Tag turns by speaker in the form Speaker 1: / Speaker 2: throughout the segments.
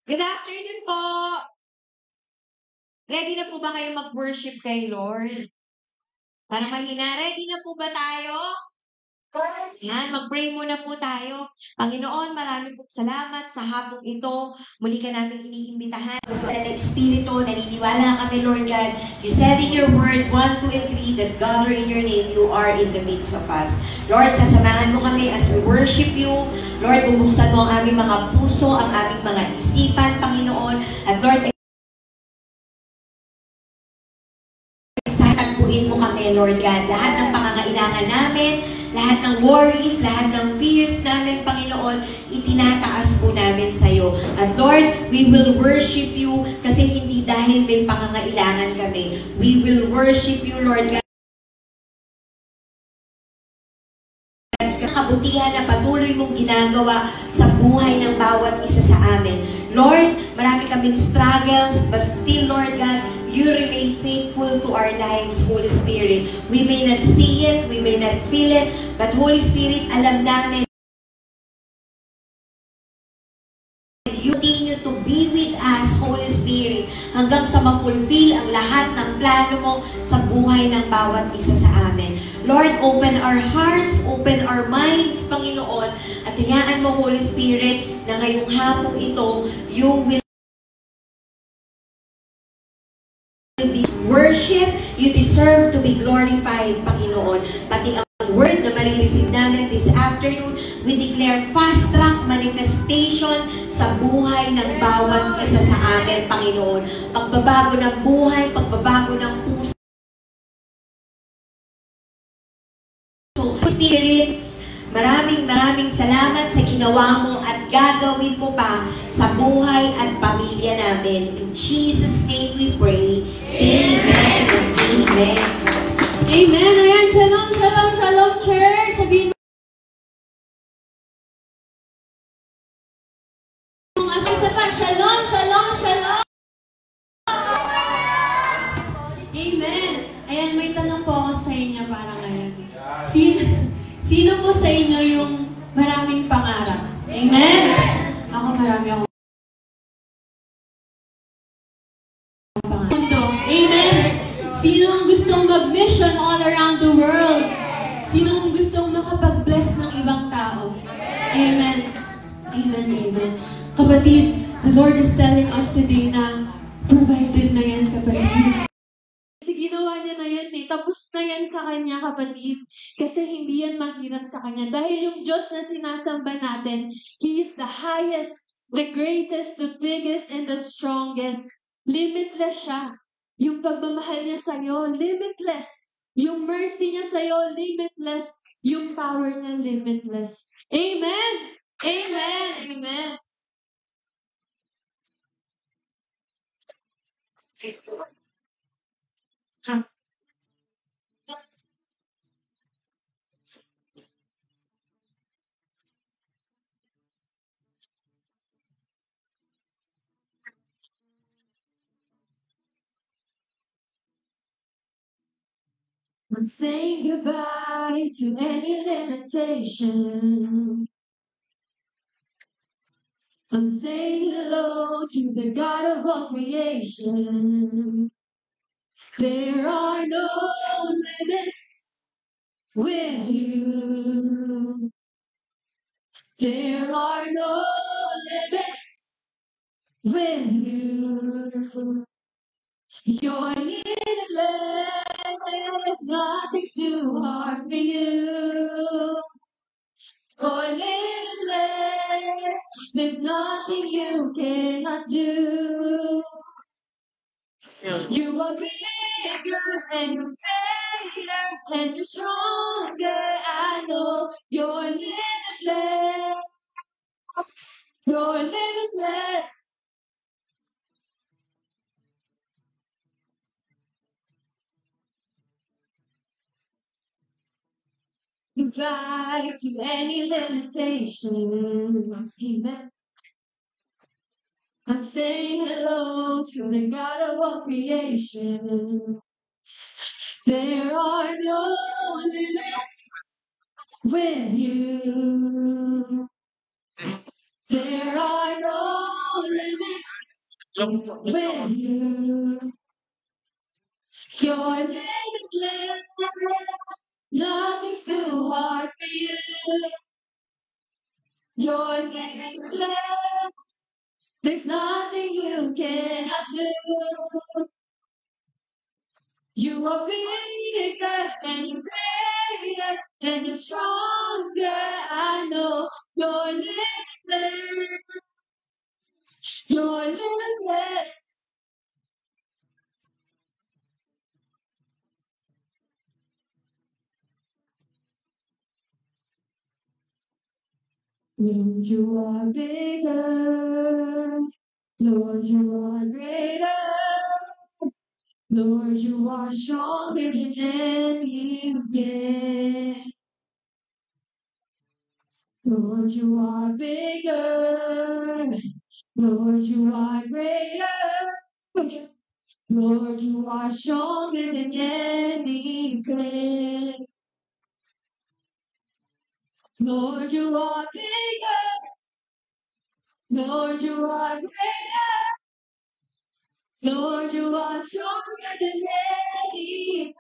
Speaker 1: Good afternoon po. Ready na po ba kayo mag-worship kay Lord? Para mahina, ready na po ba tayo? Yan, mag-pray muna po tayo. Panginoon, maraming pong salamat sa hapong ito. Muli ka namin iniimbitahan.
Speaker 2: Ng Espiritu, naniniwala kami, Lord God. You said in your word, 1, 2, and 3, that gather in your name, you are in the midst of us. Lord, sasamahan mo kami as we worship you. Lord, bubuksan mo ang aming mga puso, ang aming mga isipan, Panginoon. At Lord, tagpuin mo kami, Lord God. Lahat ng pangangailangan namin, lahat ng worries, lahat ng fears namin, Panginoon, itinataas po namin sa iyo. At Lord, we will worship you kasi hindi dahil may pangangailangan kami. We will worship you, Lord God. Kabutihan na patuloy mong ginagawa sa buhay ng bawat isa sa amin. Lord, marami kaming struggles, but still, Lord God, you remain faithful to our lives, Holy Spirit. We may not see it, we may not feel it, but Holy Spirit, alam namin, you continue to be with us, Holy Spirit, hanggang sa ma-fulfill ang lahat ng plano mo sa buhay ng bawat isa sa amin. Lord, open our hearts, open our minds, Panginoon, at hayaan mo, Holy Spirit, na ngayong hapong ito, you will be worship, you deserve to be glorified, Panginoon. Pati ang word na marireceive namin this afternoon, we declare fast-track manifestation sa buhay ng bawat isa sa amin, Panginoon. Pagbabago ng buhay, pagbabago ng puso. Spirit, maraming salamat sa ginawa mo at gagawin mo pa sa buhay at pamilya namin. In Jesus' name we pray. Amen and amen.
Speaker 3: Amen. Ayan, shalom, shalom, shalom, church. Sabihin mo ang isa pa, shalom, shalom, shalom. Amen. Ayan, may tanong po ako sa inyo para ngayon. Sino po sa inyo yung maraming pangarap? Amen? Ako marami akong pangarap. Amen? Sinong gustong mag-mission all around the world? Sinong gustong makapag-bless ng ibang tao? Amen. Amen, amen. Kapatid, the Lord is telling us today na provided na yan, kapatid. Kasi ginawa niya na yan eh. Tapos na yan sa kanya, kapatid. Kasi hindi yan mahirap sa kanya. Dahil yung Diyos na sinasamba natin, He is the highest, the greatest, the biggest, and the strongest. Limitless siya. Yung pagmamahal niya sa'yo, limitless. Yung mercy niya sa'yo, limitless. Yung power niya, limitless. Amen! Amen! Amen! I'm saying goodbye to any limitation. I'm saying hello to the God of all creation. There are no limits with you. There are no limits with you. You're limitless. There's nothing too hard for you. You're limitless. There's nothing you cannot do. You are bigger and greater and you're stronger. I know you're limitless. You're limitless. Goodbye to any limitations. Amen. I'm saying hello to the God of all creation. There are no limits with you. There are no limits with you. You're limitless. Nothing's too hard for you. You're limitless. There's nothing you cannot do. You are bigger and you're greater and you're stronger. I know you're limitless. You're limitless. Lord, you are bigger. Lord, you are greater. Lord, you are stronger than anything. Lord, you are bigger. Lord, you are greater. Lord, you are stronger than anything. Lord, you are bigger. Lord, you are greater. Lord, you are stronger than anything.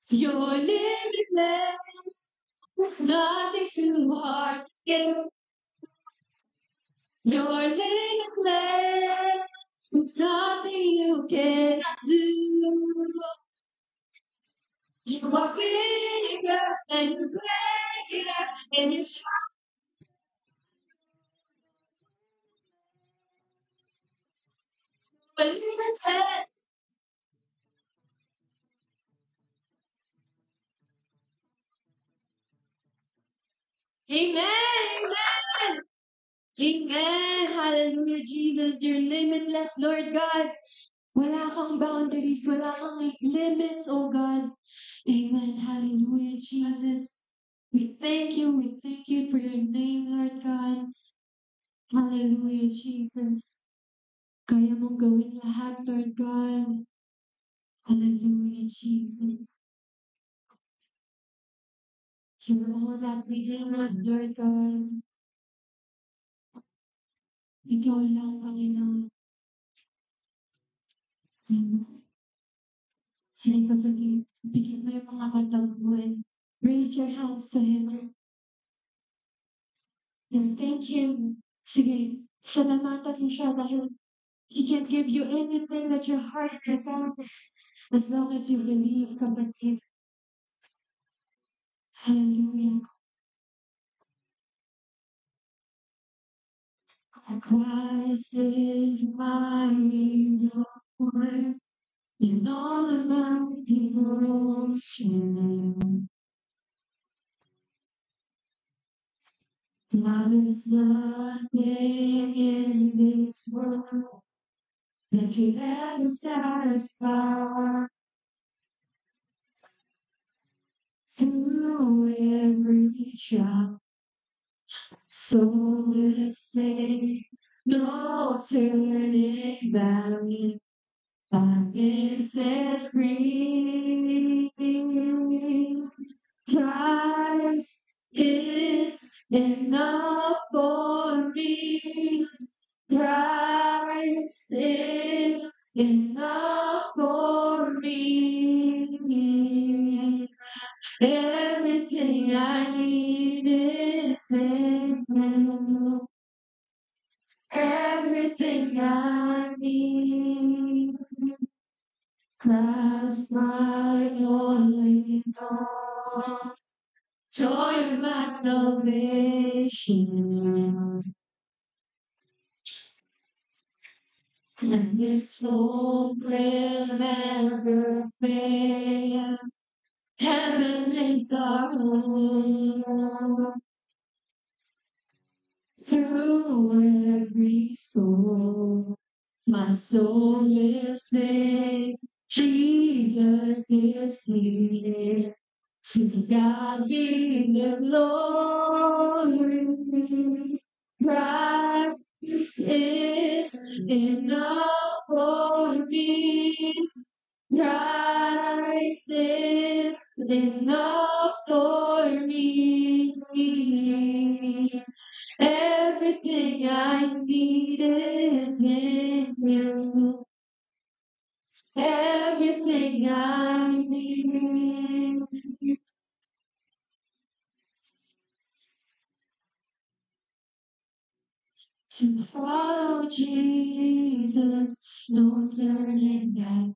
Speaker 3: You're limitless. Nothing's too hard to get. You're limitless. There's nothing you cannot do. You are bigger and greater and you're strong. Limitless. Amen. Amen. Amen. Hallelujah, Jesus. You're limitless, Lord God. Wala kang boundaries. Wala kang limits, oh God. Amen. Hallelujah, Jesus. We thank you. We thank you for your name, Lord God. Hallelujah, Jesus. Kaya mong gawin lahat, Lord God. Hallelujah, Jesus. You're all that we need, Lord God. Ikaw lang, Panginoon. Amen. Sige, kapatid, bigyan mo yung mga mata mo and raise your hands to Him. And thank Him. Sige, salamatan mo siya dahil He can give you anything that your heart desires as long as you believe, kapatid. Hallelujah. Christ is my reward in all of my devotion. Now there's nothing in this world that could ever satisfy. Through every trial, so let's say no turning back. I've been set free. Christ is enough for me. Christ is enough for me. Everything I need is in Him. Everything I need. Christ my only God. Joy of my salvation. And this hope will never fail. Heaven is our home. Through every storm, my soul will sing. Jesus is here. To God be the glory. Christ is enough for me. Christ is enough for me.
Speaker 1: to follow Jesus, no turning back.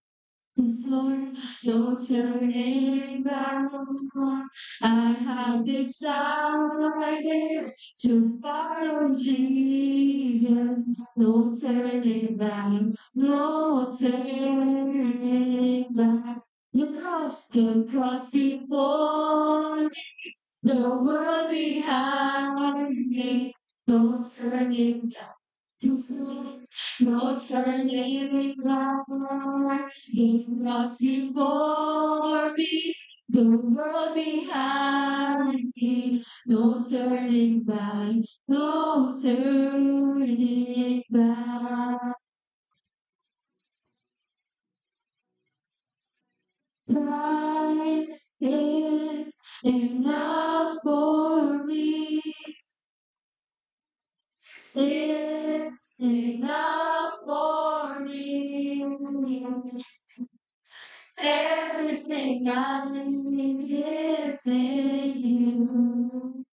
Speaker 1: Yes, Lord, no turning back. I have decided to follow Jesus, no turning back, no turning back. The cross before me, the world behind me, no turning back. No turning back, the cross before me, the world behind me. No turning back, no turning back. Christ is enough for me. Is enough for me. Everything I need is in you.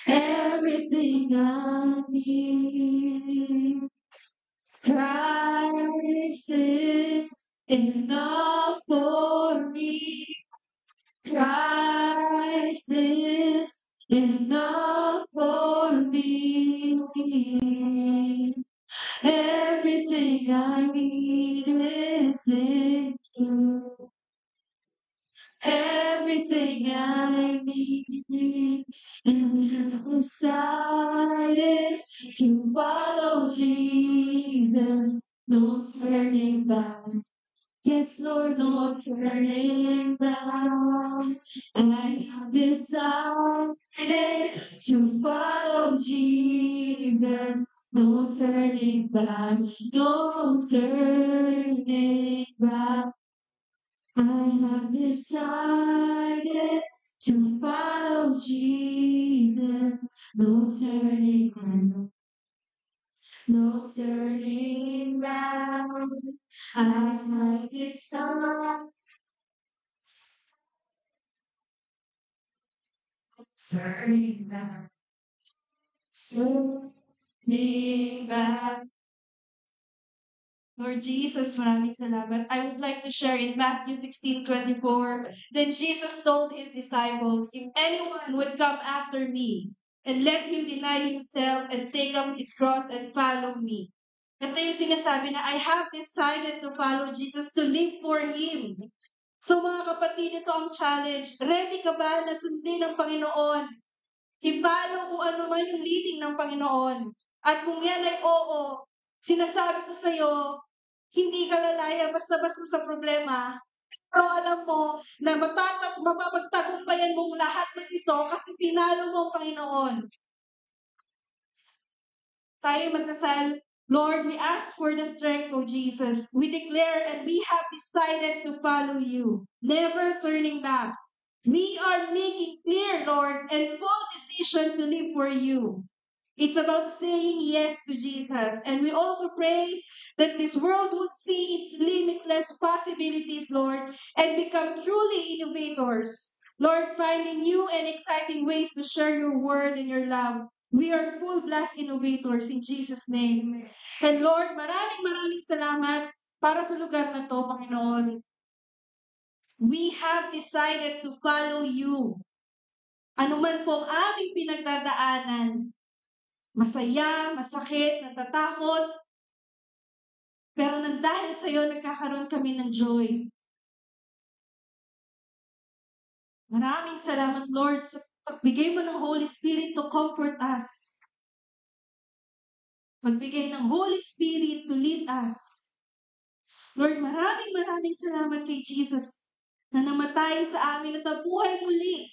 Speaker 1: Everything I need. Christ is enough for me. Christ is enough for me. Everything I need is in you. Everything I need. And I've decided to follow Jesus. No turning back. Yes, Lord, no turning back. I have decided to follow Jesus. No turning back, no turning back. I have decided to follow Jesus. No turning back, no turning back. I have decided. Turning back, turning back. Lord Jesus, maraming salamat. I would like to share in Matthew 16:24. Then Jesus told his disciples, if anyone would come after me, and let him deny himself and take up his cross and follow me. Ito yung sinasabi na I have decided to follow Jesus, to live for Him. So mga kapatid, ito ang challenge. Ready ka ba na sundin ng Panginoon? I-follow kung ano man yung leading ng Panginoon. At kung yan ay oo, sinasabi ko sa iyo, hindi ka lalaya basta-basta sa problema. Pero alam mo na mapapagtagumpayan mong lahat ng ito kasi pinalo mo ang Panginoon. Tayo magdasal, Lord, we ask for the strength, O Jesus. We declare and we have decided to follow you, never turning back. We are making clear, Lord, and full decision to live for you. It's about saying yes to Jesus. And we also pray that this world would see its limitless possibilities, Lord, and become truly innovators. Lord, finding new and exciting ways to share your word and your love. We are full blast innovators in Jesus' name. And Lord, maraming salamat para sa lugar na to, Panginoon. We have decided to follow you. Ano man po ang aming pinagdadaanan, masaya, masakit, natatakot, pero nang dahil sa iyo, nagkakaroon kami ng joy. Maraming salamat, Lord, sa pagbigay mo ng Holy Spirit to comfort us. Pagbigay ng Holy Spirit to lead us. Lord, maraming salamat kay Jesus na namatay sa amin at nabuhay muli.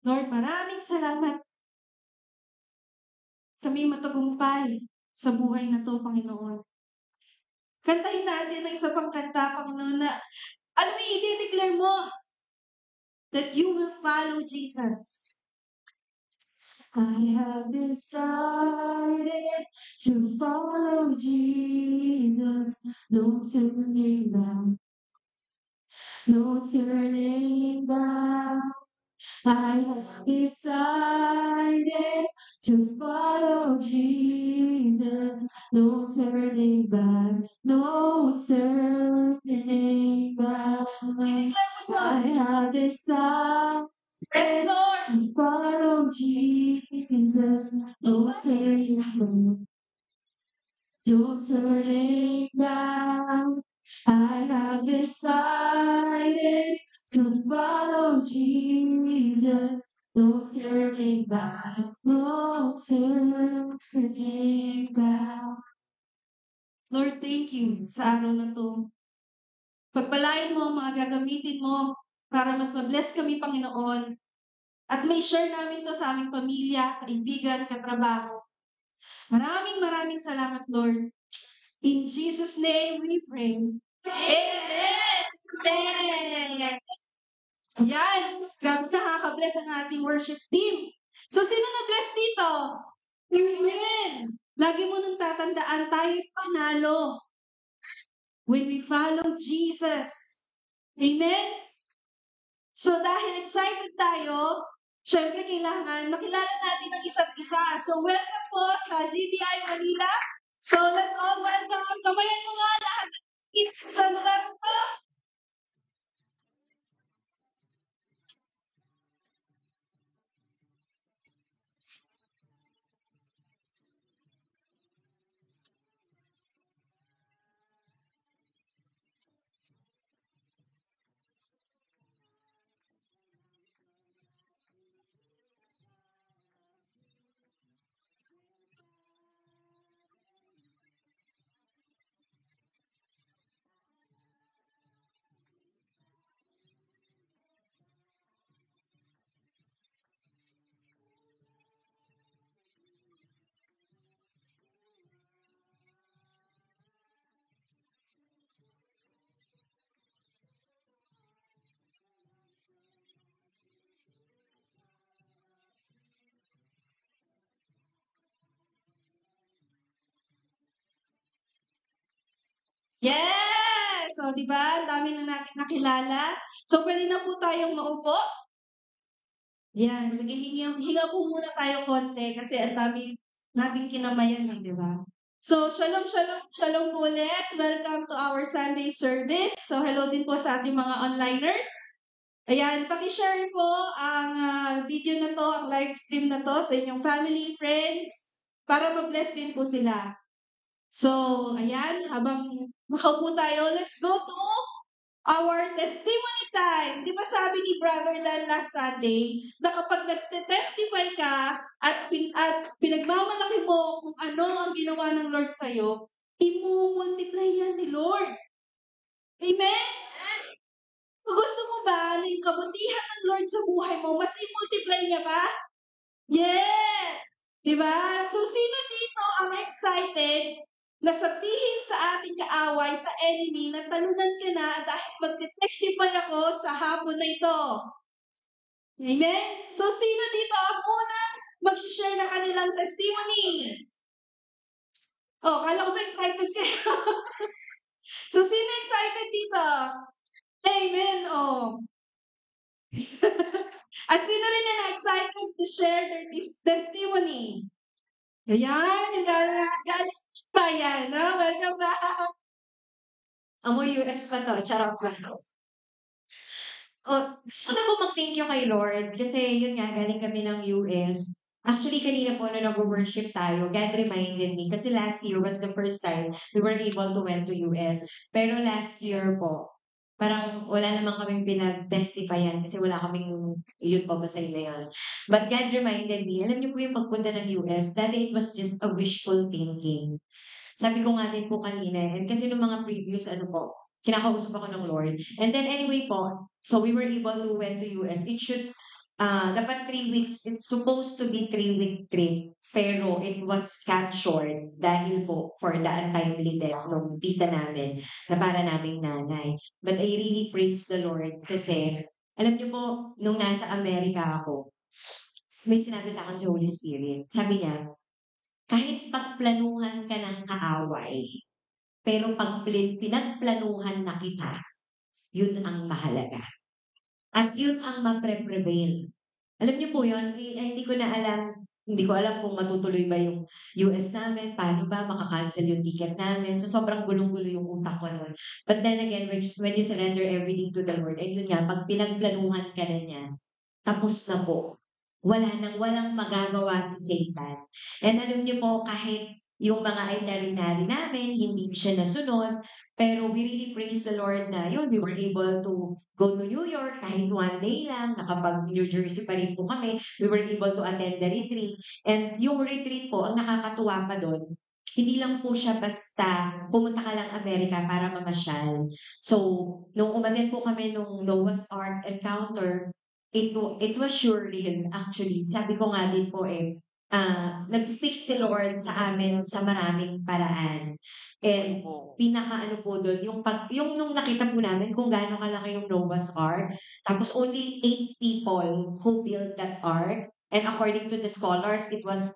Speaker 1: Lord, maraming salamat. Kami matagumpay sa buhay na to, Panginoon. Kantahin natin ang isa pang kanta, Panginoon, na ano i-declare mo? That you will follow Jesus. I have decided to follow Jesus. No turning back. No turning back. I have decided
Speaker 3: to follow Jesus. No turning back, no turning back. I have decided to follow Jesus. No turning back, no turning back. I have decided to follow Jesus. No turning back, no turning back.
Speaker 1: Lord, thank you sa araw na to. Pagpalain mo ang mga gagamitin mo para mas mabless kami, Panginoon. At may share namin to sa aming pamilya, kaibigan, katrabaho. Maraming salamat, Lord. In Jesus' name we pray. Amen! Amen! Yan! Grabe nakaka-bless ang ating worship team. So, sino na-bless dito? Amen! Lagi mo nung tatandaan, tayo'y panalo when we follow Jesus. Amen? So, dahil excited tayo, syempre kailangan makilala natin ang isa't isa. So, welcome po sa GDI Manila. So, let's all welcome. Kamayan mo nga lahat sa lugar ko. Yes! So, di ba? Ang dami na natin nakilala. So, pwede na po tayong maupo. Yan. Sige, hinga po muna tayo konti kasi ang dami nating kinamayan, di ba? So, shalom po ulit. Welcome to our Sunday service. So, hello din po sa ating mga onliners. Ayan, pakishare po ang video na to, ang live stream na to sa inyong family, friends, para ma-bless din po sila. So, ayan, habang nakaupo tayo, let's go to our testimony time. Di ba sabi ni Brother Dan last Sunday, na kapag nagte-testify ka at pinagmamalaki mo kung ano ang ginawa ng Lord sa'yo, i-multiply yan ni Lord. Amen? Kung gusto mo ba na yung kabutihan ng Lord sa buhay mo, mas i-multiply niya ba? Yes! Diba? So, sino dito ang excited na sabihin sa ating kaaway, sa enemy, na talunan ka na dahil magte-testify ako sa hapon na ito? Amen? So, sino dito ang unang mag-share na kanilang testimony? Oh, kala ko ba excited kayo? So, sino excited dito? Amen, oh. At sino rin na excited to share their testimony? Ayan, galing pa yan, no? Welcome back. Amo US pa to, charot pa. Oh, gusto na po mag-thank you kay Lord kasi yun nga, galing kami ng US. Actually, kanina po nung nag-worship tayo, God reminded me kasi last year was the first time we were able to went to US. Pero last year po, parang wala naman kaming pinag-testifayan kasi wala kaming youth pabasay na yun. But God reminded me, alam niyo po yung pagpunta ng US, dati it was just a wishful thinking. Sabi ko nga din po kanina, and kasi nung mga previous, kinakausap ako ng Lord. And then anyway po, so we were able to went to US. It should, dapat 3 weeks, it's supposed to be 3-week trip. Pero it was cut short dahil po for the untimely death ng tita namin na para naming nanay. But I really praise the Lord kasi, alam niyo po, nung nasa Amerika ako, may sinabi sa akin si Holy Spirit. Sabi niya, kahit pagplanuhan ka ng kaaway, pero pag pinagplanuhan na kita, yun ang mahalaga. At yun ang mapre-prevail. Alam niyo po yun, hindi ko na alam Hindi ko alam kung matutuloy ba yung US namin, paano ba, maka-cancel yung ticket namin. So, sobrang gulong-gulo yung utak ko nun. But then again, when you surrender everything to the Lord, and yun nga, pag pinagplanuhan ka na niya, tapos na po. Walang magagawa si Satan. And alam niyo po, kahit yung mga itinerary namin, hindi siya nasunod, pero we really praise the Lord na yun, we were able to go to New York kahit one day lang, nakapag New Jersey pa rin po kami, we were able to attend the retreat. And yung retreat po, ang nakakatuwa pa doon, hindi lang po siya basta pumunta ka lang Amerika para mamasyal. So, nung umaten po kami nung Noah's Ark encounter, it was surreal actually. Sabi ko nga din po nag-speak si Lord sa amin sa maraming paraan. And pinaka-ano po doon, yung nung nakita po namin kung gaano kalaki yung Noah's Ark, tapos only 8 people who built that ark, and according to the scholars, it was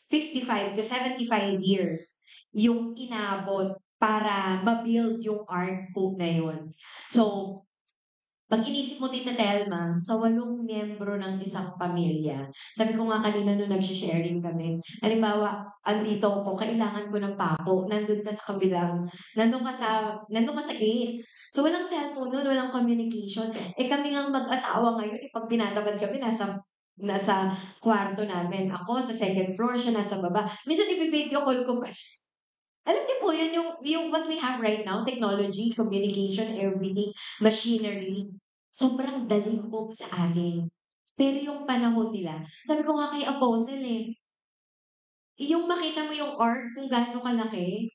Speaker 1: 55 to 75 years yung inabot para ma-build yung ark po na yun. So, pag inisip mo, Tita Telma, sa 8 miyembro ng isang pamilya, sabi ko nga kanina nung nag-sharing kami, halimbawa, ang tito ko, kailangan ko ng pako, nandun ka sa kabilang, nandun ka sa gate. So, walang cellphone nun, walang communication. Kami nga mag-asawa ngayon, pag tinatamad kami, nasa kwarto namin. Ako sa second floor, siya nasa baba. Minsan, i-video call ko pa siya. Alam niyo po, yun yung what we have right now, technology, communication, everything, machinery, sobrang daling po sa atin. Pero yung panahon nila, sabi ko nga kay Apostle yung makita mo yung ark kung gaano kalaki,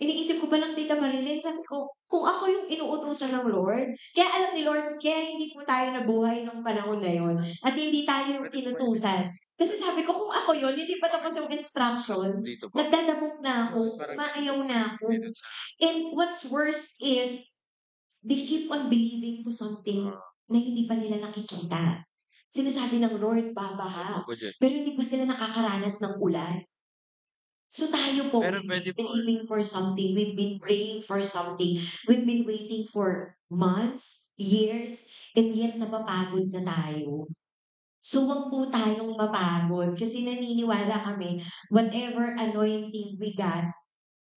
Speaker 1: iniisip ko pa lang, Tita Marilyn, sabi ko, kung ako yung inuutusan ng Lord, kaya alam ni Lord, kaya hindi po tayo nabuhay ng panahon na yon at hindi tayo yung tinutusan. Kasi sabi ko, kung ako yun, hindi pa tapos yung instruction, nagdadabog na ako, maayaw na ako. And what's worse is, they keep on believing to something na hindi pa nila nakikita. Sinasabi ng Lord, babaha. Pero hindi pa sila nakakaranas ng ulan. So tayo po,
Speaker 4: Pero
Speaker 1: we've
Speaker 4: pwede
Speaker 1: been
Speaker 4: po.
Speaker 1: believing for something, we've been praying for something, we've been waiting for months, years, and yet napapagod na tayo. So wag po tayong mapagod kasi naniniwala kami, whatever anointing we got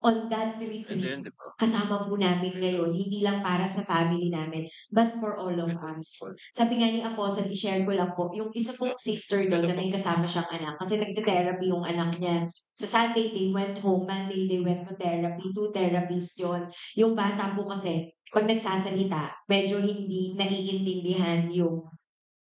Speaker 1: on that
Speaker 4: And
Speaker 1: retreat,
Speaker 4: then, di ba?
Speaker 1: kasama po namin ngayon, hindi lang para sa family namin, but for all of us. Sabi nga ni Apostle, i-share ko lang po, yung isa pong sister doon na may kasama siyang anak, kasi nagte-therapy yung anak niya. So Sunday, they went home, Monday, they went to therapy, 2 therapies yun. Yung bata po kasi, pag nagsasalita, medyo hindi naiintindihan yung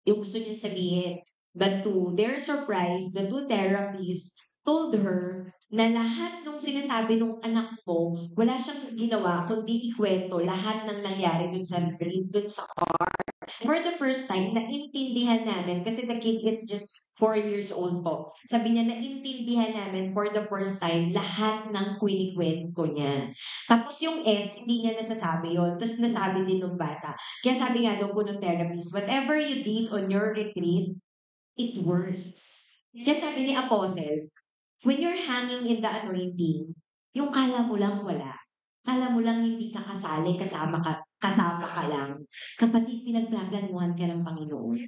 Speaker 1: gusto niya sabihin. But to their surprise, the 2 therapists told her na lahat ng sinasabi ng anak mo, wala siyang ginawa kundi ikwento lahat ng nangyari dun sa retreat, dun sa car. For the first time, naintindihan namin, kasi the kid is just 4 years old po. Sabi niya, naintindihan namin for the first time lahat ng kwento niya. Tapos yung S, hindi niya nasasabi yon. Tapos nasabi din ng bata. Kaya sabi nga daw po ng therapist, whatever you did on your retreat, it works. Kaya sabi ni Apostle, when you're hanging in the anointing, yung kala mo lang wala. Kala mo lang hindi ka kasali, kasama ka lang. Kapatid, pinagplaplanuhan ka ng Panginoon.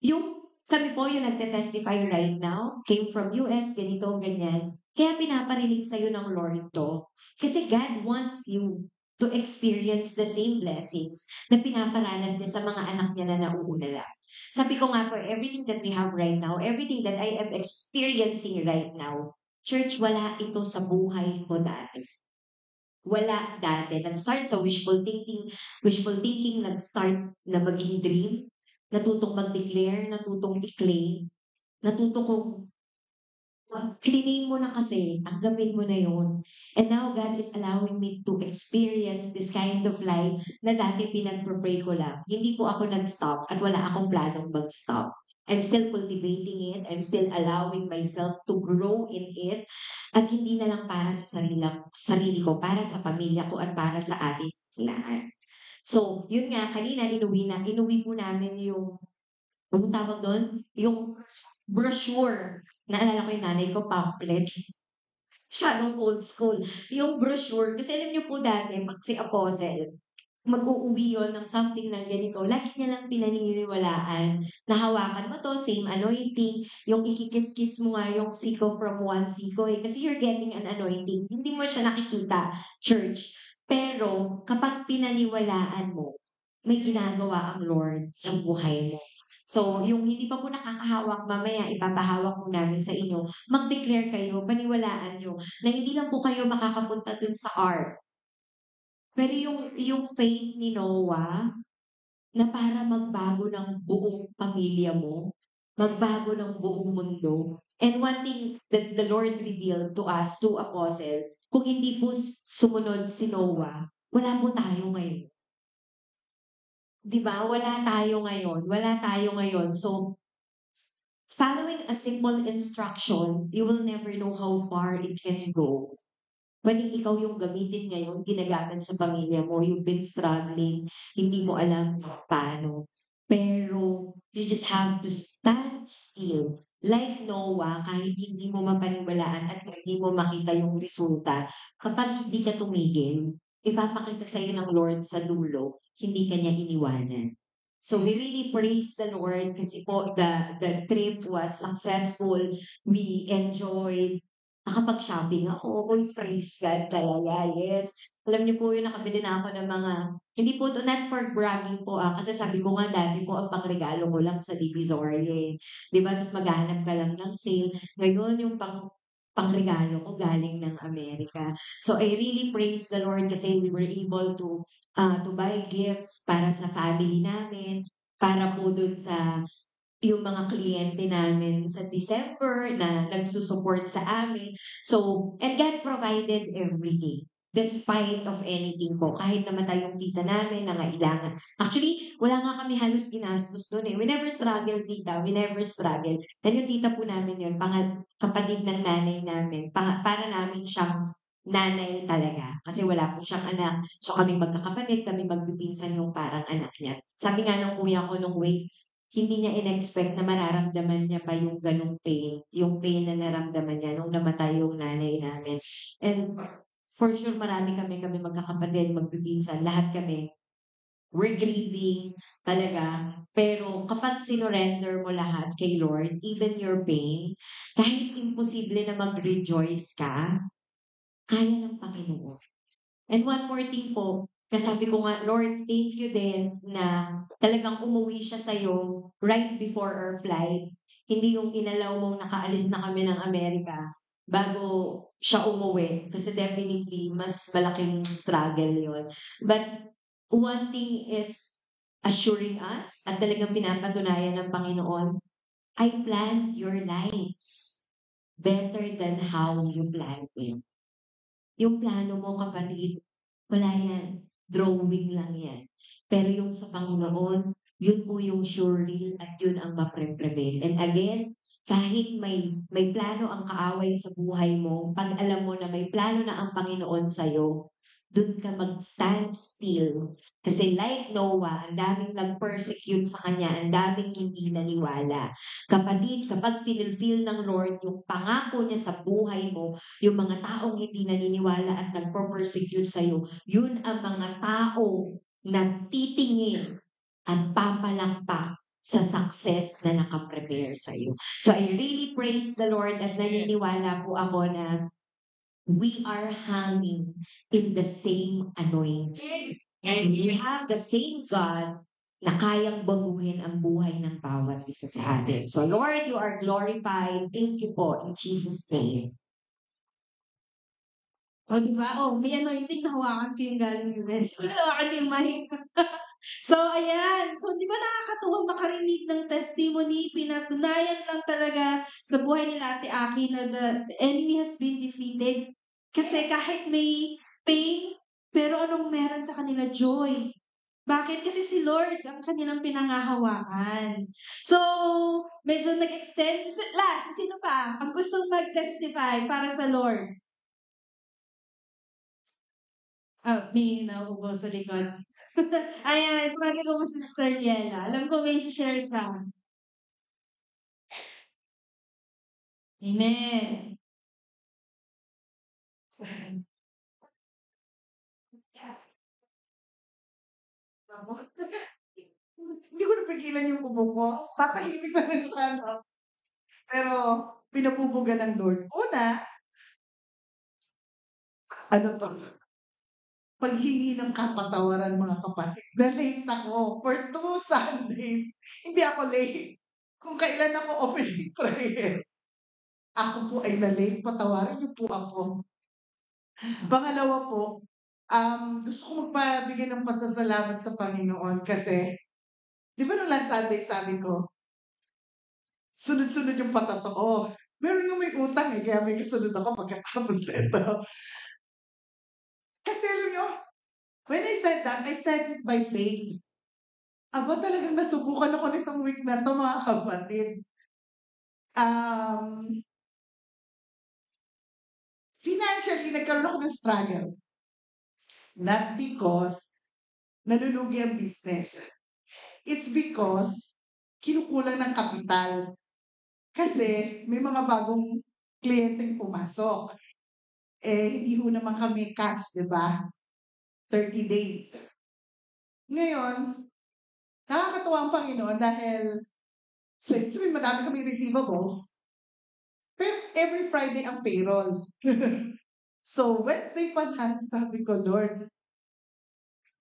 Speaker 1: Yung kami po, yung nagte-testify right now, came from US, ganito, ganyan. Kaya pinaparinig sa'yo ng Lord to. Kasi God wants you to experience the same blessings na pinaparanas niya sa mga anak niya na nauuna lang. Sabi ko nga po, everything that we have right now, everything that I am experiencing right now, church, wala ito sa buhay ko dati. Wala dati. Nag-start sa wishful thinking, nag-start na maging dream, natutong mag-declare, natutong i-claim, natutong kung cleaning mo na kasi, tanggapin mo na yun. And now, God is allowing me to experience this kind of life na dati pinag-pray ko lang. Hindi po ako nag-stop at wala akong planong mag-stop. I'm still cultivating it. I'm still allowing myself to grow in it. At hindi na lang para sa sarili ko, para sa pamilya ko at para sa ating lahat. So, yun nga, kanina inuwi po namin yung, anong tawag doon? Yung brochure. Naalala ko yung nanay ko, pamphlet. Masyadong old school. Yung brochure, kasi alam niyo po dati, pag si Apostle, mag-uuwi yun ng something ng ganito, lagi niya lang pinaniniwalaan na hawakan mo 'to, same anointing, yung ikikis-kiss mo nga yung siko from one siko, eh, kasi you're getting an anointing. Hindi mo siya nakikita, church. Pero kapag pinaniwalaan mo, may ginagawa ang Lord sa buhay mo. So, yung hindi pa po nakakahawak, mamaya ipapahawak po namin sa inyo, mag-declare kayo, paniwalaan niyo na hindi lang po kayo makakapunta dun sa ark, pero yung faith ni Noah na para magbago ng buong pamilya mo, magbago ng buong mundo. And one thing that the Lord revealed to us, to apostle, kung hindi po sumunod si Noah, wala po tayo ngayon. 'Di ba? Wala tayo ngayon. Wala tayo ngayon. So, following a simple instruction, you will never know how far it can go. Pwedeng ikaw yung gamitin ngayon, ginagamit sa pamilya mo, you've been struggling, hindi mo alam paano. Pero, you just have to stand still. Like Noah, kahit hindi mo mapaniwalaan at hindi mo makita yung resulta, kapag hindi ka tumigil, ipapakita sa'yo ng Lord sa dulo, hindi ka niya iniwanan. So we really praise the Lord kasi po the trip was successful. We enjoyed. Nakapag-shopping ako. Uy, praise God talaga, yes. Alam niyo po yun, nakabili na ako ng mga, hindi po to not for bragging po kasi sabi ko nga dati po ang pangregalo ko lang sa Divisoria eh. Di ba? Tapos maghahanap ka lang ng sale. Ngayon yung pangregalo ko galing ng Amerika. So I really praise the Lord kasi we were able to buy gifts para sa family namin, para po dun sa yung mga kliyente namin sa December na nagsusupport sa amin. So, and God provided everything. Despite of anything po, kahit namatay yung tita namin, nangailangan. Actually, wala nga kami halos ginastos doon eh. We never struggle, tita. We never struggle. And yung tita po namin yun, kapatid ng nanay namin. Para namin siyang nanay talaga. Kasi wala po siyang anak. So kami magkakapatid, kami magpipinsan yung parang anak niya. Sabi nga nung kuya ko nung wait, hindi niya in-expect na mararamdaman niya pa yung ganong pain, yung pain na naramdaman niya nung namatay yung nanay namin. And for sure, marami kami magkakapatid, magpipinsan, lahat kami. We're grieving talaga. Pero kapag sinurrender mo lahat kay Lord, even your pain, kahit imposible na mag-rejoice ka, kaya ng Panginoon. And one more thing po, kasabi ko nga, Lord, thank you din na talagang umuwi siya sa'yo right before our flight. Hindi yung inalaw mong nakaalis na kami ng Amerika bago siya umuwi. Kasi definitely, mas malaking struggle yon. But one thing is assuring us at talagang pinapatunayan ng Panginoon, I planned your lives better than how you planned it. Yung plano mo, kapatid, wala yan. Drawing lang yan. Pero yung sa Panginoon, yun po yung sure real at yun ang mapre-prevail. And again, kahit may plano ang kaaway sa buhay mo, pag alam mo na may plano na ang Panginoon sa'yo, dun ka mag-stand still. Kasi like Noah, ang daming nag-persecute sa kanya, ang daming hindi naniwala. Kapatid, kapag feel ng Lord yung pangako niya sa buhay mo, yung mga taong hindi naniniwala at nagpo-persecute sa'yo, yun ang mga tao na titingin at papalakpak sa success na nakaprepare sa'yo. So I really praise the Lord at naniniwala po ako na we are hanging in the same anointing. And we have the same God na kayang baguhin ang buhay ng bawat isa sa atin. So Lord, you are glorified. Thank you po in Jesus' name. O, di ba? O, may anointing na hawakan ko yung galing US. Hawakan yung mic. So, ayan. So, di ba nakakatuwa makarinig ng testimony? Pinatunayan lang talaga sa buhay nila Ate Aki na the enemy has been defeated. Kasi kahit may pain, pero anong meron sa kanila? Joy. Bakit? Kasi si Lord ang kanilang pinangahawakan. So, medyo nag-extend. Last, sino pa? Ang gustong mag-testify para sa Lord? May nauubo sa likod. Ayan, tumagin ko po si Sister Yela. Alam ko may share ka. Amen.
Speaker 4: Hindi ko napigilan yung ubo ko. Tatahimik na lang sana. Pero, pinapupugan ng Lord. Una, ano to? Paghingi ng kapatawaran mga kapatid. Na-late ako for 2 Sundays. Hindi ako late. Kung kailan ako opening prayer, ako po ay na-late. Patawarin niyo po ako. Pangalawa po, gusto ko magpabigay ng pasasalamat sa Panginoon kasi, di ba nung last Sunday sabi ko, sunod-sunod yung patotoo. Meron yung may utang kaya may kasunod ako pagkatapos na ito. Kasi alam nyo, when I said that, I said it by faith. Aba, talagang nasubukan ako nitong week na to mga kapatid. Financially, nagkaroon ako ng struggle. Not because nalulugi ang business. It's because kinukulang ng kapital. Kasi may mga bagong kliyenteng pumasok. Hindi ho naman kami cash, di ba? 30 days. Ngayon, nakakatuwa ang Panginoon dahil sabi madami kami receivables. Pero every Friday ang payroll. So, Wednesday pa lang, sabi ko, Lord,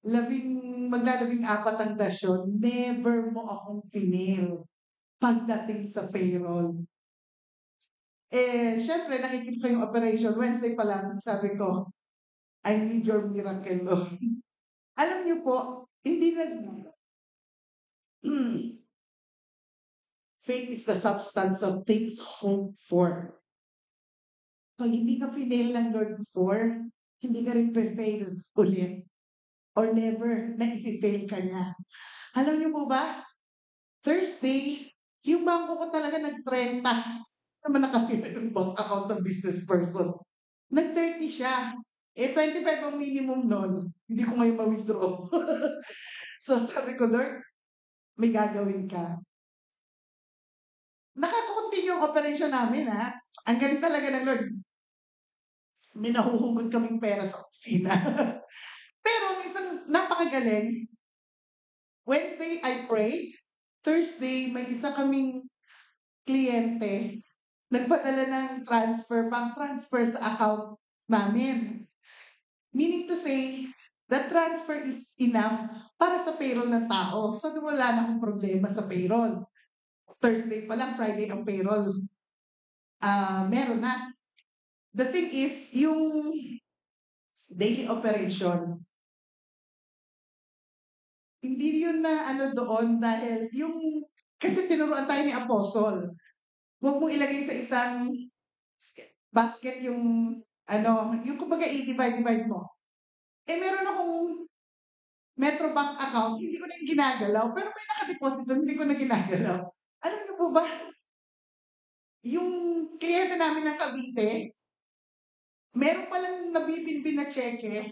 Speaker 4: maglalabing-4 ang dasyon, never mo akong finail pagdating sa payroll. Syempre, nakikita ko yung operation. Wednesday pa lang, sabi ko, I need your miracle, Lord. Alam niyo po, hindi faith is the substance of things hoped for. Pag hindi ka finail ng Lord before, hindi ka rin fail ulit. Or never na i-fail ka niya. Alam niyo po ba, Thursday, yung bangko ko talaga nag-30. Naman nakakita yung bank account ng business person. Nag-30 siya. 25 ang minimum nun. Hindi ko ngayon ma-withdraw. So sabi ko, Lord, may gagawin ka. Nakaka-continue yung operation namin, ha? Ang galing talaga ng Lord. May nahuhugot kaming pera sa opisina. Pero ang isang napakagaling, Wednesday, I prayed. Thursday, may isa kaming kliyente. Nagpadala ng bank transfer sa account namin. Meaning to say, the transfer is enough para sa payroll ng tao. So, wala na akong problema sa payroll. Thursday pa lang, Friday ang payroll. Meron na. The thing is, yung daily operation, hindi yun na doon dahil kasi tinuruan tayo ni Apostle. Huwag mong ilagay sa isang basket yung kumbaga i-divide mo. Meron akong Metrobank account, hindi ko na yung ginagalaw, pero may nakadeposit doon, hindi ko na ginagalaw. Alam niyo po ba, yung kliyente namin ng Cavite, meron palang nabibinbin na cheque,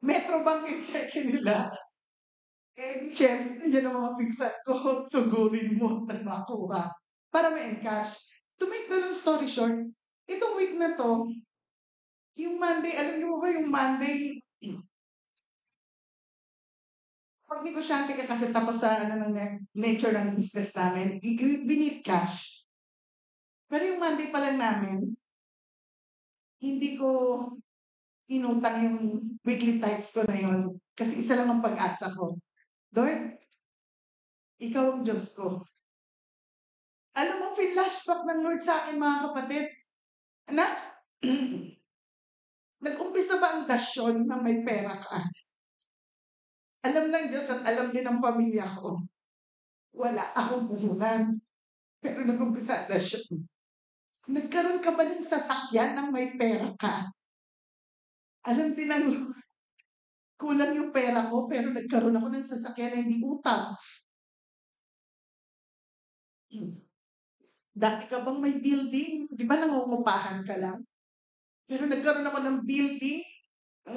Speaker 4: Metrobank yung cheque nila. Siyempre, yan ang mga pinsan ko, sugurin mo na makuha para ma-encash. To make the long story short, itong week na to, yung Monday, alam niyo ba yung Monday, pag negosyante ka kasi tapos sa nature ng business namin, we need cash. Pero yung Monday pa lang namin, hindi ko inutang yung weekly tithes ko na yun. Kasi isa lang ang pag-asa ko. Lord, ikaw ang Diyos ko. Alam mo, flashback ng Lord sa akin, mga kapatid. Anak, nag-umpisa ba ang dasyon na may pera ka? Alam ng Diyos at alam din ng pamilya ko. Wala akong puhunan. Pero nag-umpisa ang dasyon. Nagkaroon ka ba ng sasakyan ng may pera ka? Alam din ng kulang yung pera ko, pero nagkaroon ako ng sasakyan na hindi utang. Dati ka bang may building? Di ba nangungupahan ka lang? Pero nagkaroon ako ng building,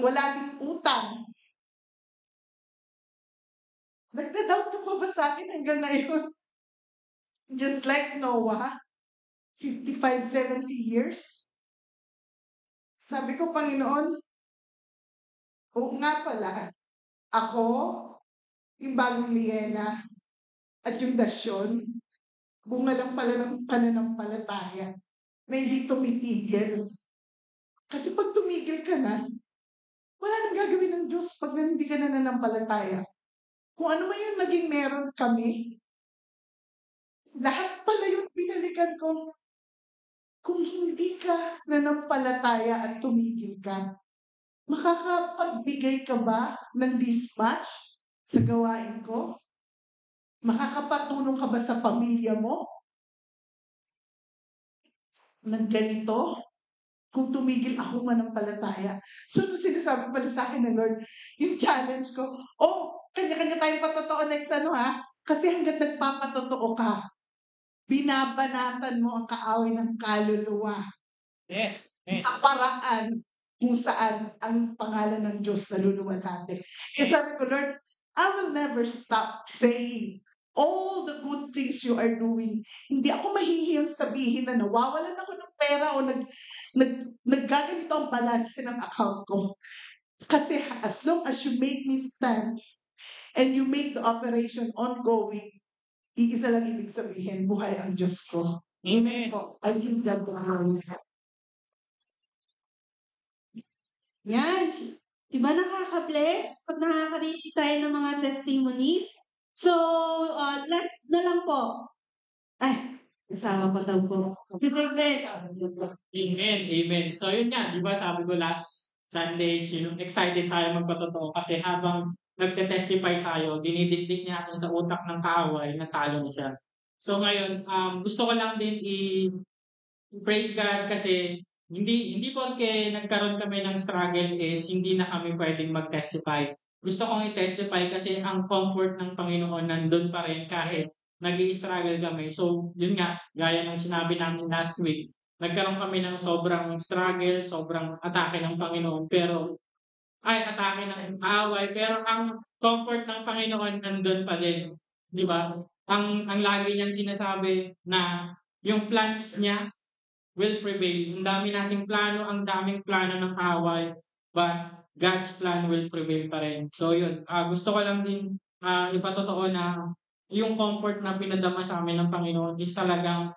Speaker 4: wala din utang. Nagda-doubt ka pa ba sa akin hanggang ngayon? Just like Noah, 55, 70 years. Sabi ko, Panginoon, oo nga pala, ako, yung bagong Liena, at yung Dasyon, bunga lang pala ng pananampalataya na hindi tumitigil. Kasi pag tumigil ka na, wala nang gagawin ng Diyos pag hindi ka nananampalataya. Kung ano man yung naging meron kami, lahat pala yung binalikan ko. Kung hindi ka nanampalataya at tumigil ka, makakapagbigay ka ba ng dispatch sa gawain ko? Makakapatulong ka ba sa pamilya mo ng ganito? Kung tumigil ako manampalataya. So, nung sinasabi pala sa akin ng Lord, yung challenge ko, kanya-kanya tayong patotoo next kasi hanggat nagpapatotoo ka, binabanatan mo ang kaaway ng kaluluwa
Speaker 5: Yes.
Speaker 4: sa paraan kung saan ang pangalan ng Diyos naluluwalhati. Kaya sabi ko, Lord, I will never stop saying all the good things you are doing. Hindi ako mahihiyang sabihin na nawawalan ako ng pera o naggaganito ang balance ng account ko. Kasi as long as you make me stand and you make the operation ongoing, iisa lang ibig sabihin, buhay ang Diyos ko. Amen po. I give that glory.
Speaker 6: Yan. Diba nakaka-bless pag nakakarinig tayo ng mga testimonies? So, last na lang po. Ay, kasama pa daw po.
Speaker 5: Amen. So yun nga, di ba sabi ko last Sunday, excited tayo magpatotoo kasi habang nagte-testify tayo, dinidikdik niya atin sa utak ng kaaway na talo na siya. So ngayon, gusto ko lang din i-praise God kasi hindi porke nagkaroon kami ng struggle is hindi na kami pwedeng mag-testify. Gusto kong i-testify kasi ang comfort ng Panginoon nandun pa rin kahit nag-i-struggle kami. So, yun nga, gaya ng sinabi namin last week, nagkaroon kami ng sobrang struggle, sobrang atake ng Panginoon, atake ng kaaway, pero ang comfort ng Panginoon nandun pa din. Di ba? Ang lagi niyang sinasabi na yung plans niya will prevail. Ang dami nating plano, ang daming plano ng kaaway, but God's plan will prevail pa rin. So yun, gusto ko lang din ipatotoo na yung comfort na pinadama sa amin ng Panginoon is talagang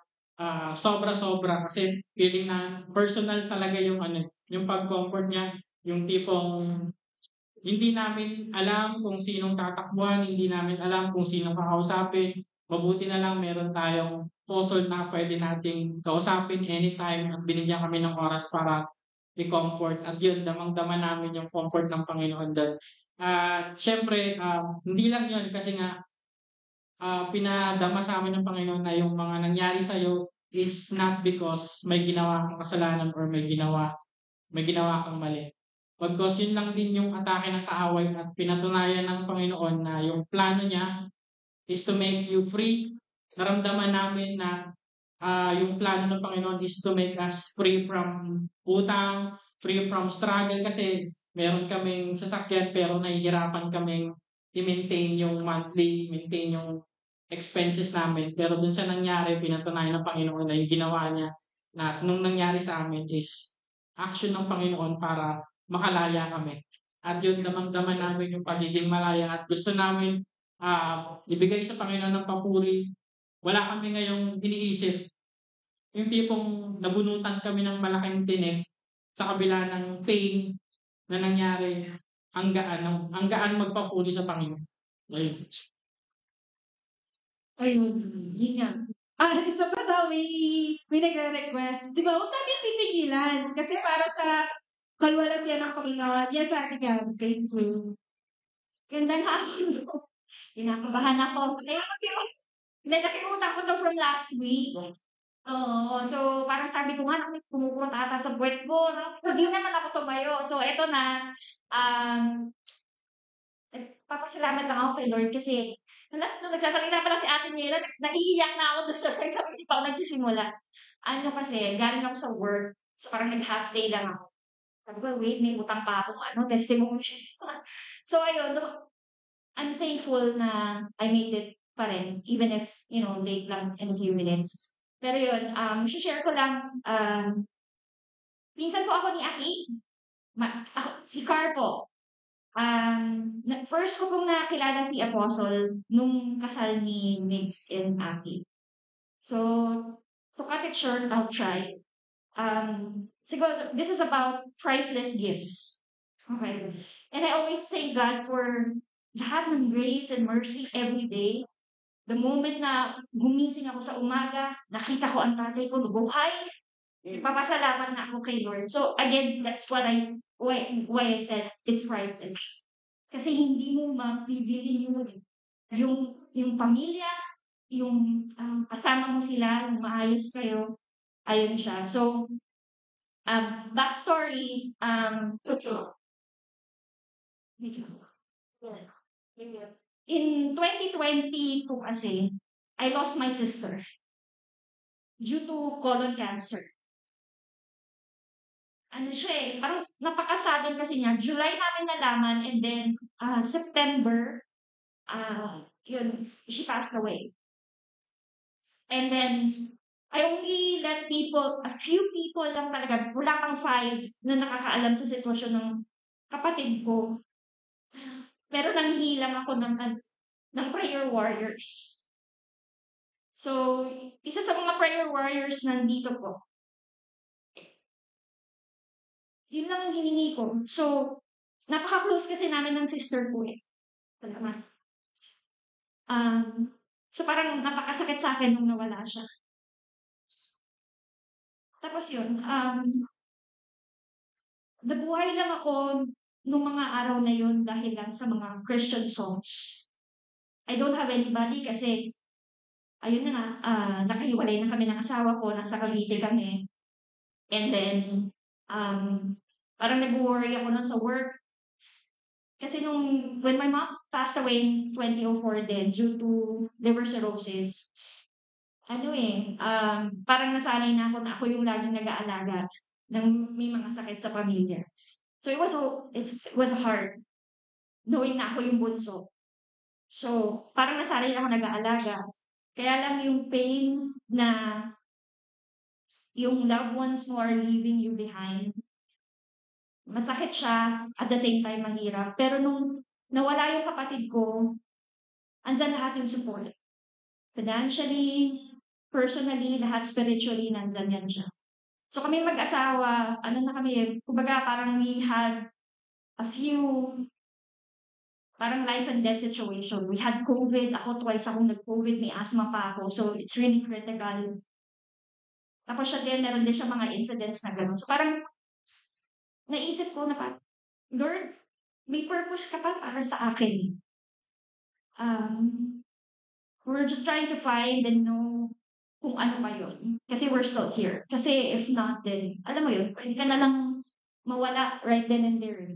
Speaker 5: sobra-sobra kasi feeling na personal talaga yung yung pag-comfort niya, yung tipong hindi namin alam kung sinong tatakbuhan, hindi namin alam kung sinong kakausapin. Mabuti na lang meron tayong apostle na pwede nating kausapin anytime at binigyan kami ng oras para i-comfort. At yun, damang-dama namin yung comfort ng Panginoon doon. At syempre, hindi lang yun kasi nga pinadama sa amin ng Panginoon na yung mga nangyari sa'yo is not because may ginawa kang kasalanan or may ginawa kang mali. Because yun lang din yung atake ng kaaway at pinatunayan ng Panginoon na yung plano niya is to make you free. Naramdaman namin na yung plano ng Panginoon is to make us free from utang, free from struggle kasi meron kaming sasakyan pero nahihirapan kaming i-maintain yung monthly, maintain yung expenses namin. Pero dun sa nangyari, pinatunayan ng Panginoon na yung ginawa niya na nung nangyari sa amin is action ng Panginoon para makalaya kami. At yun, damang-daman namin yung pagiging malaya at gusto namin ibigay sa Panginoon ng papuri. Wala kami ngayong iniisip. Yung tipong nabunutan kami ng malaking tinik sa kabila ng pain na nangyari. Ang gaan magpapuri sa Panginoon.
Speaker 6: Ayun, yun nga. Isa pa daw, may nagre-request. Di ba, huwag natin pipigilan. Kasi para sa kalwalatian ng Panginoon, yes, Ate Gab, thank you.
Speaker 7: Gandang hapon. Kinakabahan ako. Hindi, kasi utang ko to from last week. Oo, so parang sabi ko nga, pumupunta ata sa puwet ko. No? Hindi naman ako tumayo. So, eto na. Papasalamat lang ako kay Lord kasi nung nagsasalita pa lang si Ate Nela, naiiyak na ako doon sa sabi hindi pa ako nagsisimula. Kasi, galing ako sa work. So, parang nag-half day lang ako. Sabi ko, wait, may utang pa akong testimony. So, ayun, I'm thankful na I made it pa rin, even if, late lang in a few minutes. Pero yun, share ko lang, minsan po ako ni Aki, si Car po. First ko pong nakilala si Apostle nung kasal ni Migs and Aki. So, to cut it short, I'll try. Siguro, this is about priceless gifts. Okay. And I always thank God for lahat ng grace and mercy every day. The moment na gumising ako sa umaga, nakita ko ang tatay ko nabuhay, papasalamat na ako kay Lord. So again, that's why I said it's priceless. Kasi hindi mo mabibili yung pamilya, yung kasama mo sila, yung maayos kayo, ayun siya. So, backstory, in 2022 kasi, I lost my sister due to colon cancer. Ano siya eh, parang napakasadin kasi niya. July namin nalaman and then September, yun, she passed away. And then, I only let a few people lang talaga, wala pang 5 na nakakaalam sa sitwasyon ng kapatid ko. Pero nanghihilang ako ng prayer warriors. So, isa sa mga prayer warriors nandito po. Yun lang ang hiningi ko. So, napaka-close kasi namin ng sister ko eh. Salamat. So, parang napakasakit sa akin nung nawala siya. Tapos yun, nabuhay lang ako nung mga araw na yun dahil lang sa mga Christian songs. I don't have anybody kasi, ayun na nga, nakahiwalay na kami ng asawa ko, nasa Cavite kami. And then, parang nag-worry ako nun sa work. Kasi when my mom passed away in 2004 din, due to liver cirrhosis, parang nasanay na ako yung laging nag-aalaga ng may mga sakit sa pamilya. So it was hard knowing na ako yung bunso. So parang nasanay na ako nag-aalaga. Kaya lang yung pain na yung loved ones mo are leaving you behind, masakit siya, at the same time mahirap. Pero nung nawala yung kapatid ko, andyan lahat yung support. Financially, personally, lahat spiritually, nandyan yan siya. So kami mag-asawa, kumbaga parang we had a few, parang life and death situation. We had COVID, ako twice akong nag-COVID, may asthma pa ako, so it's really critical. Tapos siya din, meron din siya mga incidents na gano'n. So parang, naisip ko na parang, Lord, may purpose ka pa para sa akin. We're just trying to find and know kung ano ba yun. Kasi we're still here. Kasi if not, then, alam mo yun, pwede ka na lang mawala right then and there.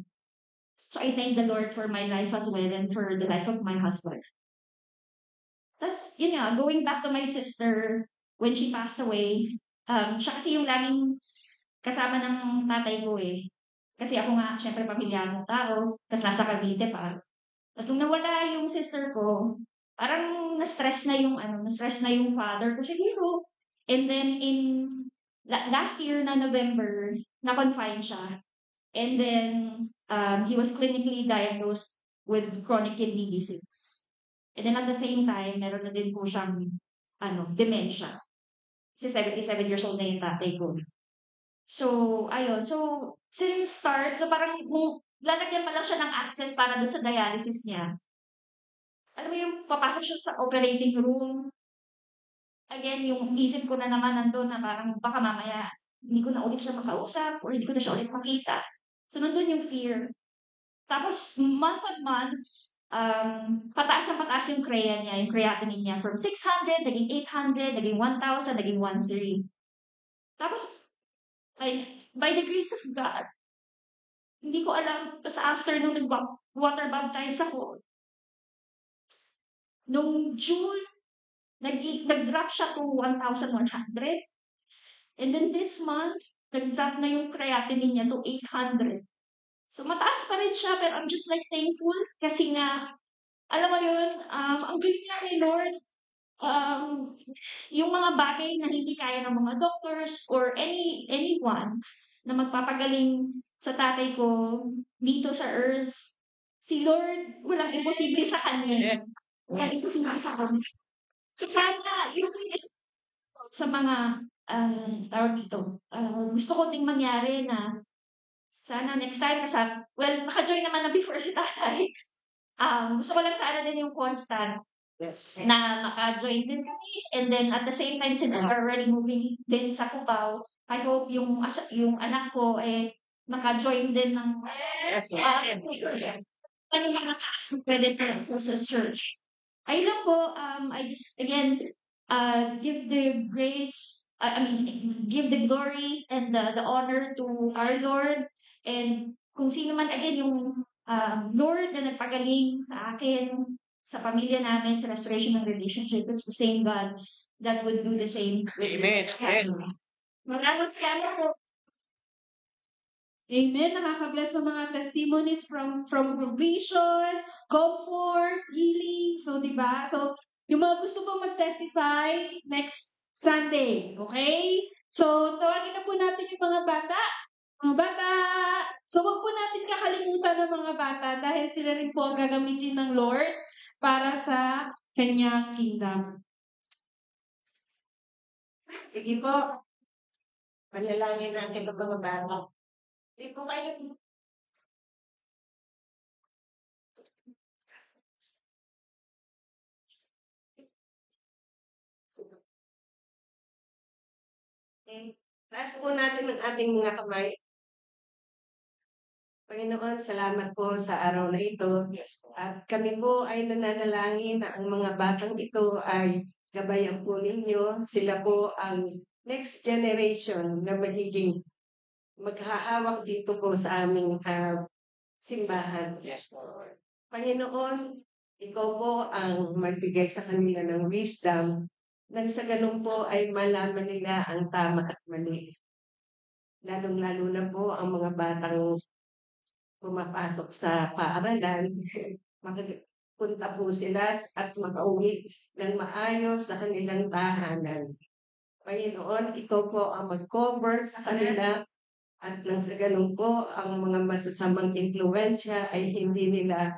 Speaker 7: So I thank the Lord for my life as well and for the life of my husband. Tapos, yun nga, going back to my sister, when she passed away, siya kasi yung laging kasama ng tatay ko eh. Kasi ako nga, syempre, pamilyarong tao, tapos nasa Cavite pa. Tapos nung nawala yung sister ko, parang na-stress na yung father ko siguro. And then last year na November, na-confine siya. And then, he was clinically diagnosed with chronic kidney disease. And then at the same time, meron na din po siyang, dementia. Kasi 77 years old na yung tatay ko. So, ayun. So, since start, so parang lalagyan pa lang siya ng access para doon sa dialysis niya. Alam mo yung papasok siya sa operating room. Again, yung isip ko na naman nandun na parang baka mamaya hindi ko na ulit siya makausap or hindi ko na siya ulit makita. So, nandun yung fear. Tapos, month on month, pataas na pataas yung creatinine niya. From 600, naging 800, naging 1,000, naging 1,300. Tapos, by the grace of God, hindi ko alam, sa after nung nag-water baptize ako, nung June, nag-drop siya to 1,100. And then this month, nag-drop na yung creatinine niya to 800. So, mataas pa rin siya, pero I'm just like thankful kasi nga, alam mo yun, ang galing nga ni Lord, yung mga bagay na hindi kaya ng mga doctors or anyone na magpapagaling sa tatay ko dito sa earth, si Lord, walang imposible sa Kanya. Walang imposible sa Kanya. So sana, yung sa mga, tawag dito, gusto ko ding mangyari na sana next time naka-join naman na before si tatay. Gusto ko lang sana din yung constant na maka-join din kami. And then at the same time, since we're already moving din sa Cubao, I hope yung anak ko maka-join din ng ano mga class pwede sa church. Ayun lang po, I just again give the grace, give the glory and the honor to our Lord. And kung sino man again yung Lord na nagpagaling sa akin, sa pamilya namin, sa restoration ng relationship, it's the same God that would do the same.
Speaker 5: Amen.
Speaker 7: Maraming salamat po.
Speaker 6: Amen. Nakaka-bless ng mga testimonies from provision, comfort, healing. So, di ba? So, yung mga gusto pong mag-testify next Sunday. Okay? So, tawagin na po natin yung mga bata. Mga bata! So, wag po natin kakalimutan ng mga bata dahil sila rin po ang gagamitin ng Lord para sa kanyang kingdom.
Speaker 8: Sige po. Panalangin natin ang mga bata. Hindi po kayo. Taas po natin ang ating mga kamay. Panginoon, salamat po sa araw na ito. At kami po ay nananalangin na ang mga batang ito ay gabayan po ninyo. Sila po ang next generation na magiging maghahawak dito po sa aming simbahan. Panginoon, ikaw po ang magbigay sa kanila ng wisdom nang sa ganun po ay malaman nila ang tama at mali. Lalong-lalo na po ang mga batang pumapasok sa paaralan, makapunta po sila at makauwi ng maayos sa kanilang tahanan. Panginoon, ikaw po ang mag-cover sa kanila at nang sa ganun po, ang mga masasamang impluensya ay hindi nila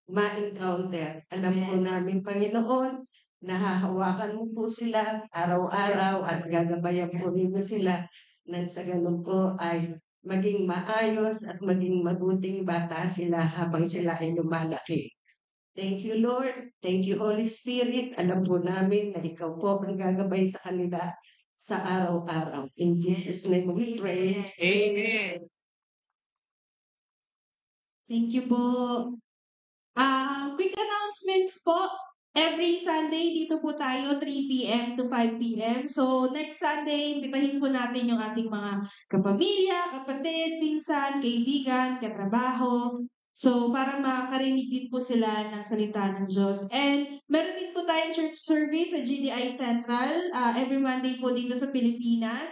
Speaker 8: ma-encounter. Alam po namin, Panginoon, nahahawakan mo po sila araw-araw at gagabayan po ninyo sila nang sa ganun po ay maging maayos at maging mabuting bata sila habang sila ay lumalaki. Thank you, Lord. Thank you, Holy Spirit. Alam po namin na ikaw po ang gagabay sa kanila sa araw-araw. In Jesus' name we pray.
Speaker 5: Amen.
Speaker 6: Thank you po. Quick announcements po. Every Sunday, dito po tayo, 3 p.m. to 5 p.m. So, next Sunday, imbitahin po natin yung ating mga kapamilya, kapatid, pinsan, kaibigan, katrabaho. So, para makakarinig din po sila ng salita ng Diyos. And meron din po tayong church service sa GDI Central, every Monday po dito sa Pilipinas.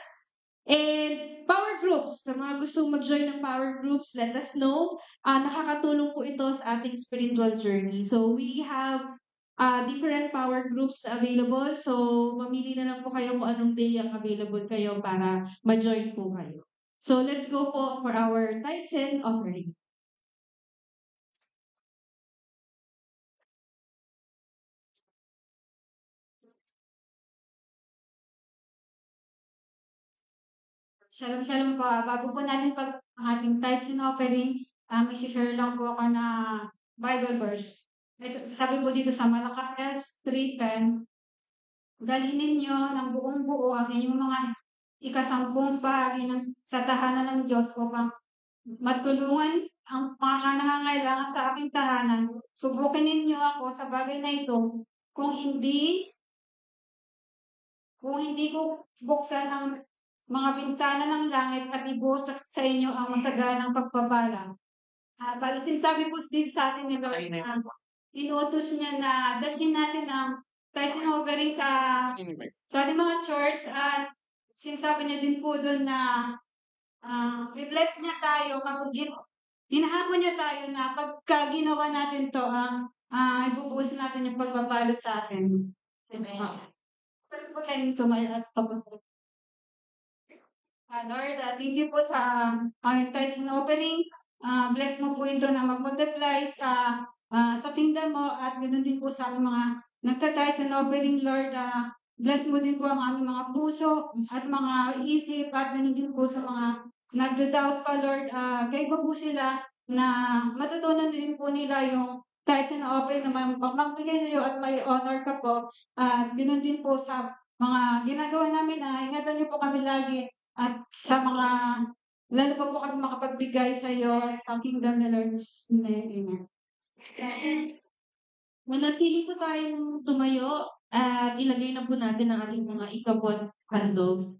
Speaker 6: And power groups, sa mga gustong mag-join ng power groups, let us know. Nakakatulong po ito sa ating spiritual journey. So, we have different power groups na available. So, mamili na lang po kayo kung anong day ang available kayo para ma-join po kayo. So, let's go po for our tithes and offering.
Speaker 9: Shalom po. Bago po natin ang ating tithes and offering, may share lang po ako na Bible verse. Ito, sabi po dito sa Malakias 3:10, dalhin ninyo ng buong buo ang inyong mga ikasampung bahagi sa tahanan ng Diyos upang matulungan ang mga nangangailangan sa aking tahanan. Subukin ninyo ako sa bagay na ito kung hindi ko buksan ang mga bintana ng langit at ibuhos sa inyo ang masaganang pagpapala. Bali, sinasabi po din sa atin ni Lord na inuutos niya na dalhin natin ang tithes and offering sa ating mga church at sinasabi niya din po doon na i-bless niya tayo kapag hinahamon niya tayo na pagka ginawa natin to, ibubuhos natin yung pagpapala sa atin. Amen. Pwede po tayong tumayo at papunta. Lord, thank you po sa aming tithes and offering. Bless mo po ito na mag-multiply sa kingdom mo at ganoon din po sa aming mga nagtatay sa offering, Lord. Bless mo din po ang aming mga puso at mga isip at ganoon din po sa mga nagda-doubt pa, Lord. Kayo po sila na matutunan din po nila yung kahit sa offering na magbigay sa iyo at may honor ka po. At ganoon din po sa mga ginagawa namin, ingatan niyo po kami lagi at sa mga lalo pa po kami makapagbigay sa iyo at sa kingdom ni Lord. Amen.
Speaker 6: Manatili po tayong tumayo at ilagay na po natin ang ating mga ikabot handog.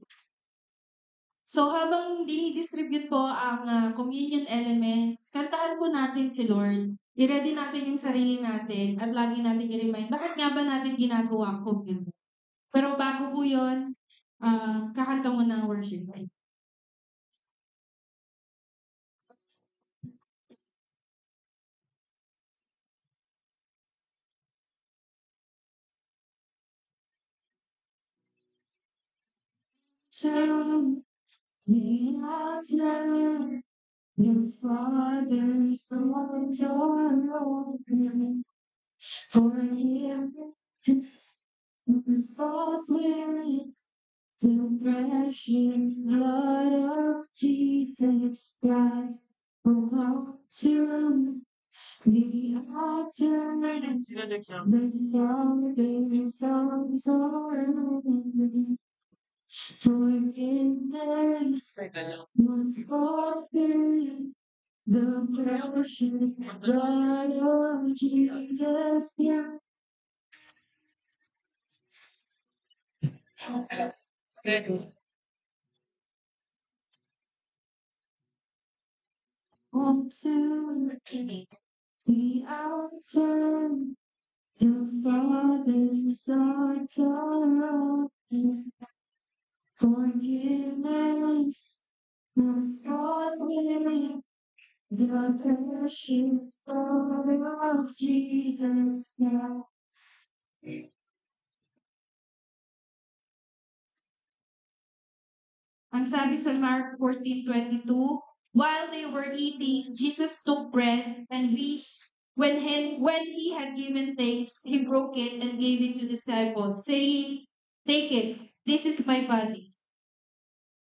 Speaker 6: So habang dinidistribute po ang communion elements, kantahan po natin si Lord. I-ready natin yung sarili natin at lagi natin i-remind, bakit nga ba natin ginagawa ang communion? Pero bago po yun, kakanta muna ang worship. Turn the altar, your Father's door open. Forgiveness was bought with the precious blood of Jesus Christ. Oh, come to the altar, the Father's door open. Forgiveness was bought with the precious blood of Jesus Christ. Up to the altar, the Father's altar. Forgiveness was bought with the precious blood of Jesus Christ. Ang sabi sa Mark 14:22, while they were eating, Jesus took bread and when he had given thanks, he broke it and gave it to the disciples, saying, "Take it, this is my body."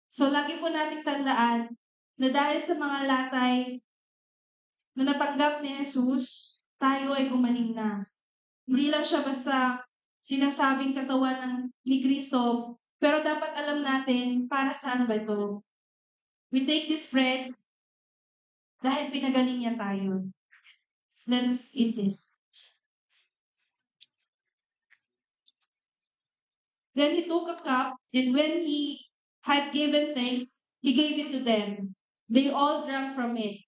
Speaker 6: So lagi po nating tandaan na dahil sa mga latay na natanggap ni Jesus, tayo ay gumaling na. Hindi lang siya basta sinasabing katawan ni Kristo, pero dapat alam natin para saan ba ito. We take this bread dahil pinagaling niya tayo. Let's eat this. Then he took a cup, and when he had given thanks, he gave it to them. They all drank from it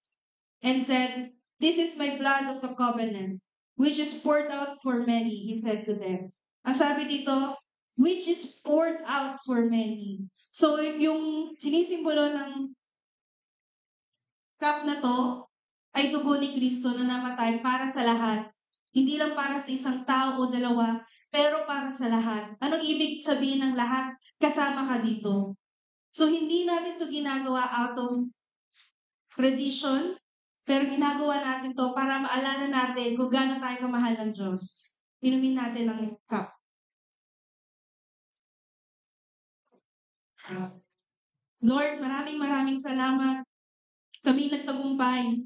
Speaker 6: and said, "This is my blood of the covenant, which is poured out for many," he said to them. Ang sabi dito, which is poured out for many. So, yung sinisimbolo ng cup na to ay dugo ni Kristo na namatay para sa lahat. Hindi lang para sa isang tao o dalawa, pero para sa lahat. Anong ibig sabihin ng lahat? Kasama ka dito. So, hindi natin to ginagawa out of tradition, pero ginagawa natin to para maalala natin kung gaano tayo kamahal ng Diyos. Inumin natin ang cup. Lord, maraming salamat. Kami nagtagumpay.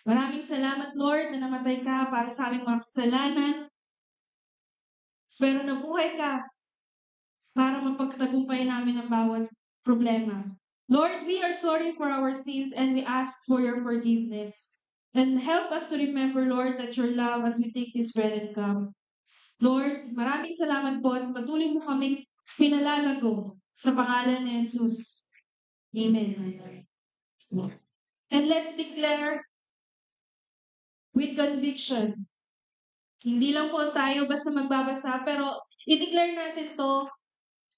Speaker 6: Maraming salamat, Lord, na namatay ka para sa aming mga kasalanan. Pero nabuhay ka para mapagtagumpay namin ang bawat problema. Lord, we are sorry for our sins and we ask for your forgiveness. And help us to remember, Lord, that your love as we take this bread and cup. Lord, maraming salamat po at patuloy mo kaming pinalalago sa pangalan ni Jesus. Amen. And let's declare with conviction. Hindi lang po tayo basta magbabasa, pero i-declare natin to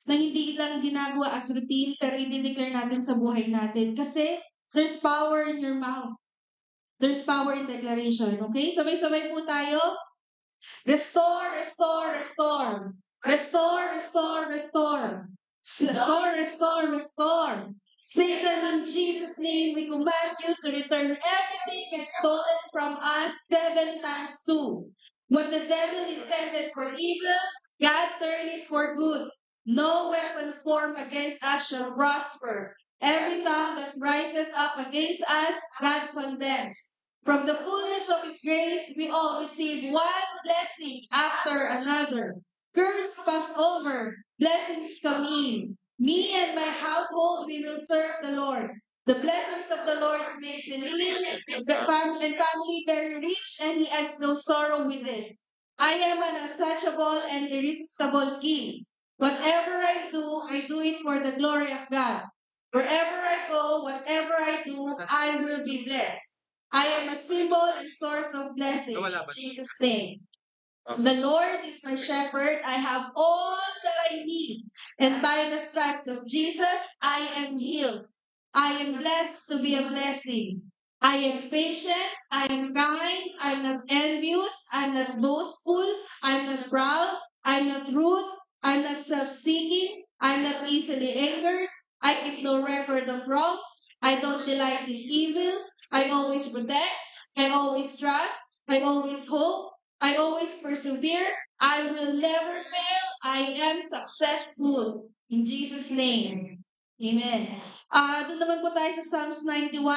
Speaker 6: na hindi lang ginagawa as routine, pero i-declare natin sa buhay natin. Kasi there's power in your mouth. There's power in declaration. Okay? Sabay-sabay po tayo. Restore, restore, restore. Restore, restore, restore. Restore, restore, restore. Satan, in Jesus' name, we command you to return everything you've stolen from us 7 times 2. What the devil intended for evil, God turned it for good. No weapon formed against us shall prosper. Every tongue that rises up against us, God condemns. From the fullness of His grace, we all receive one blessing after another. Curse pass over, blessings come in. Me and my household, we will serve the Lord. The blessings of the Lord makes it live, the family very rich, and He adds no sorrow with it. I am an untouchable and irresistible king. Whatever I do it for the glory of God. Wherever I go, whatever I do, I will be blessed. I am a symbol and source of blessing. In Jesus' name. The Lord is my shepherd. I have all that I need. And by the stripes of Jesus, I am healed. I am blessed to be a blessing. I am patient. I am kind. I'm not envious. I'm not boastful. I'm not proud. I'm not rude. I'm not self-seeking. I'm not easily angered. I keep no record of wrongs. I don't delight in evil. I always protect. I always trust. I always hope. I always persevere. I will never fail. I am successful. In Jesus' name. Amen. Doon naman po tayo sa Psalms 91.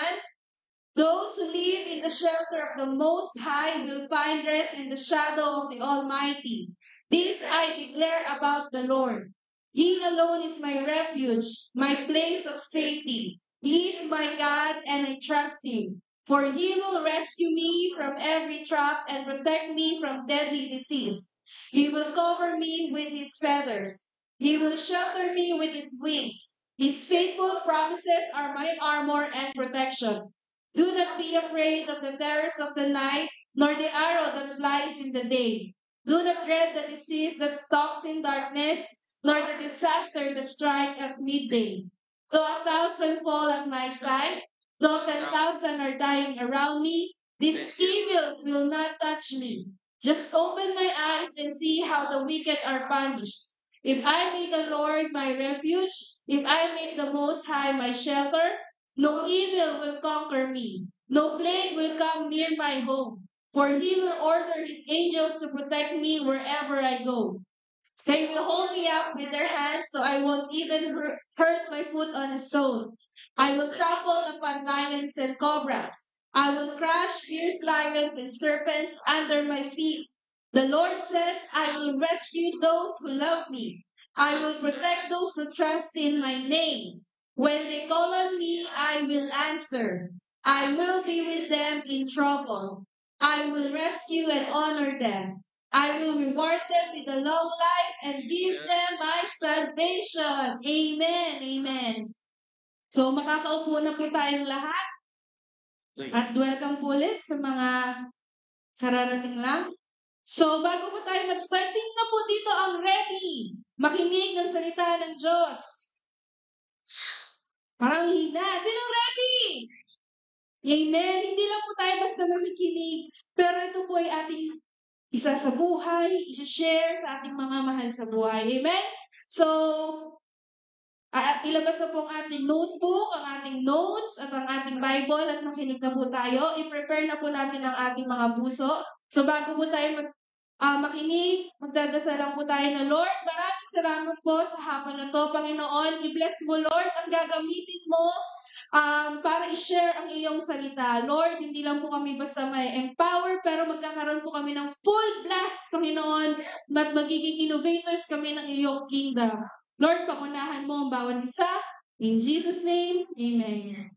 Speaker 6: Those who live in the shelter of the Most High will find rest in the shadow of the Almighty. This I declare about the Lord. He alone is my refuge, my place of safety. He is my God, and I trust Him. For He will rescue me from every trap and protect me from deadly disease. He will cover me with His feathers. He will shelter me with His wings. His faithful promises are my armor and protection. Do not be afraid of the terrors of the night, nor the arrow that flies in the day. Do not dread the disease that stalks in darkness, nor the disaster that strikes at midday. Though 1,000 fall at my side, though 10,000 are dying around me, these evils will not touch me. Just open my eyes and see how the wicked are punished. If I make the Lord my refuge, if I make the Most High my shelter, no evil will conquer me. No plague will come near my home. For He will order His angels to protect me wherever I go. They will hold me up with their hands so I won't even hurt my foot on a stone. I will trample upon lions and cobras. I will crush fierce lions and serpents under my feet. The Lord says, I will rescue those who love me. I will protect those who trust in my name. When they call on me, I will answer. I will be with them in trouble. I will rescue and honor them. I will reward them with a long life and give them my salvation. Amen. Amen. So, makakaupo na po tayong lahat. At welcome po ulit sa mga kararating lang. So, bago po tayo mag-start, sino na po dito ang ready makinig ng salita ng Diyos? Parang hina. Sinong ready? Amen. Hindi lang po tayo basta makikinig, pero ito po ay ating isa sa buhay, i-share sa ating mga mahal sa buhay. Amen? So, ilabas na po ang ating notebook, ang ating notes, at ang ating Bible, at makinig na po tayo. I-prepare na po natin ang ating mga puso. So, bago po tayo makinig, magdadasal lang po tayo na, Lord, maraming salamat po sa hapon na to, Panginoon. I-bless mo, Lord, ang gagamitin mo para i-share ang iyong salita. Lord, hindi lang po kami basta may empower, pero magkakaroon po kami ng full blast, Panginoon, at magiging innovators kami ng iyong kingdom. Lord, pangunahan mo ang bawat isa. In Jesus' name, Amen.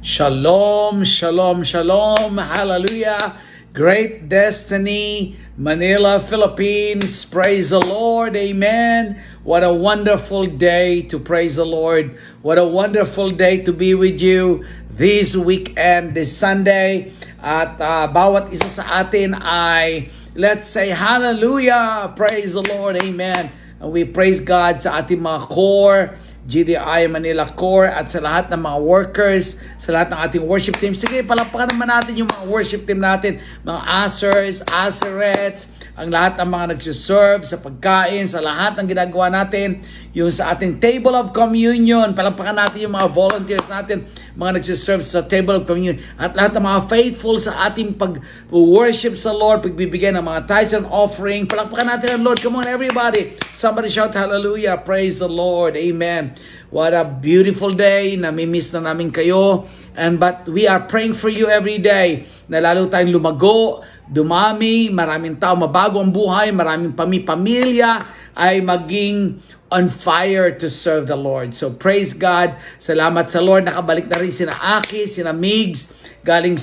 Speaker 10: Shalom, shalom, shalom, hallelujah. Great destiny, Manila, Philippines. Praise the Lord, amen. What a wonderful day to praise the Lord. What a wonderful day to be with you this weekend, this Sunday. At bawat isa sa atin ay, let's say hallelujah, praise the Lord, amen. And we praise God sa ating mga core GDI Manila Core, at sa lahat ng mga workers, sa lahat ng ating worship team. Sige, palakpakan naman natin yung mga worship team natin, mga Asers, Aserets, ang lahat ng mga nagsiserve sa pagkain, sa lahat ng ginagawa natin, yung sa ating table of communion, palakpakan natin yung mga volunteers natin, mga nagsiserve sa table of communion, at lahat ng mga faithful sa ating pag-worship sa Lord, pagbibigay ng mga tithes and offering. Palakpakan natin ang Lord. Come on, everybody. Somebody shout hallelujah. Praise the Lord. Amen. What a beautiful day. Namimiss na namin kayo. But we are praying for you every day na lalo tayong lumago, dumami, maraming tao, mabago ang buhay, maraming pamilya ay maging on fire to serve the Lord. So praise God. Salamat sa Lord. Nakabalik na rin sina Aki, sina Migs, galing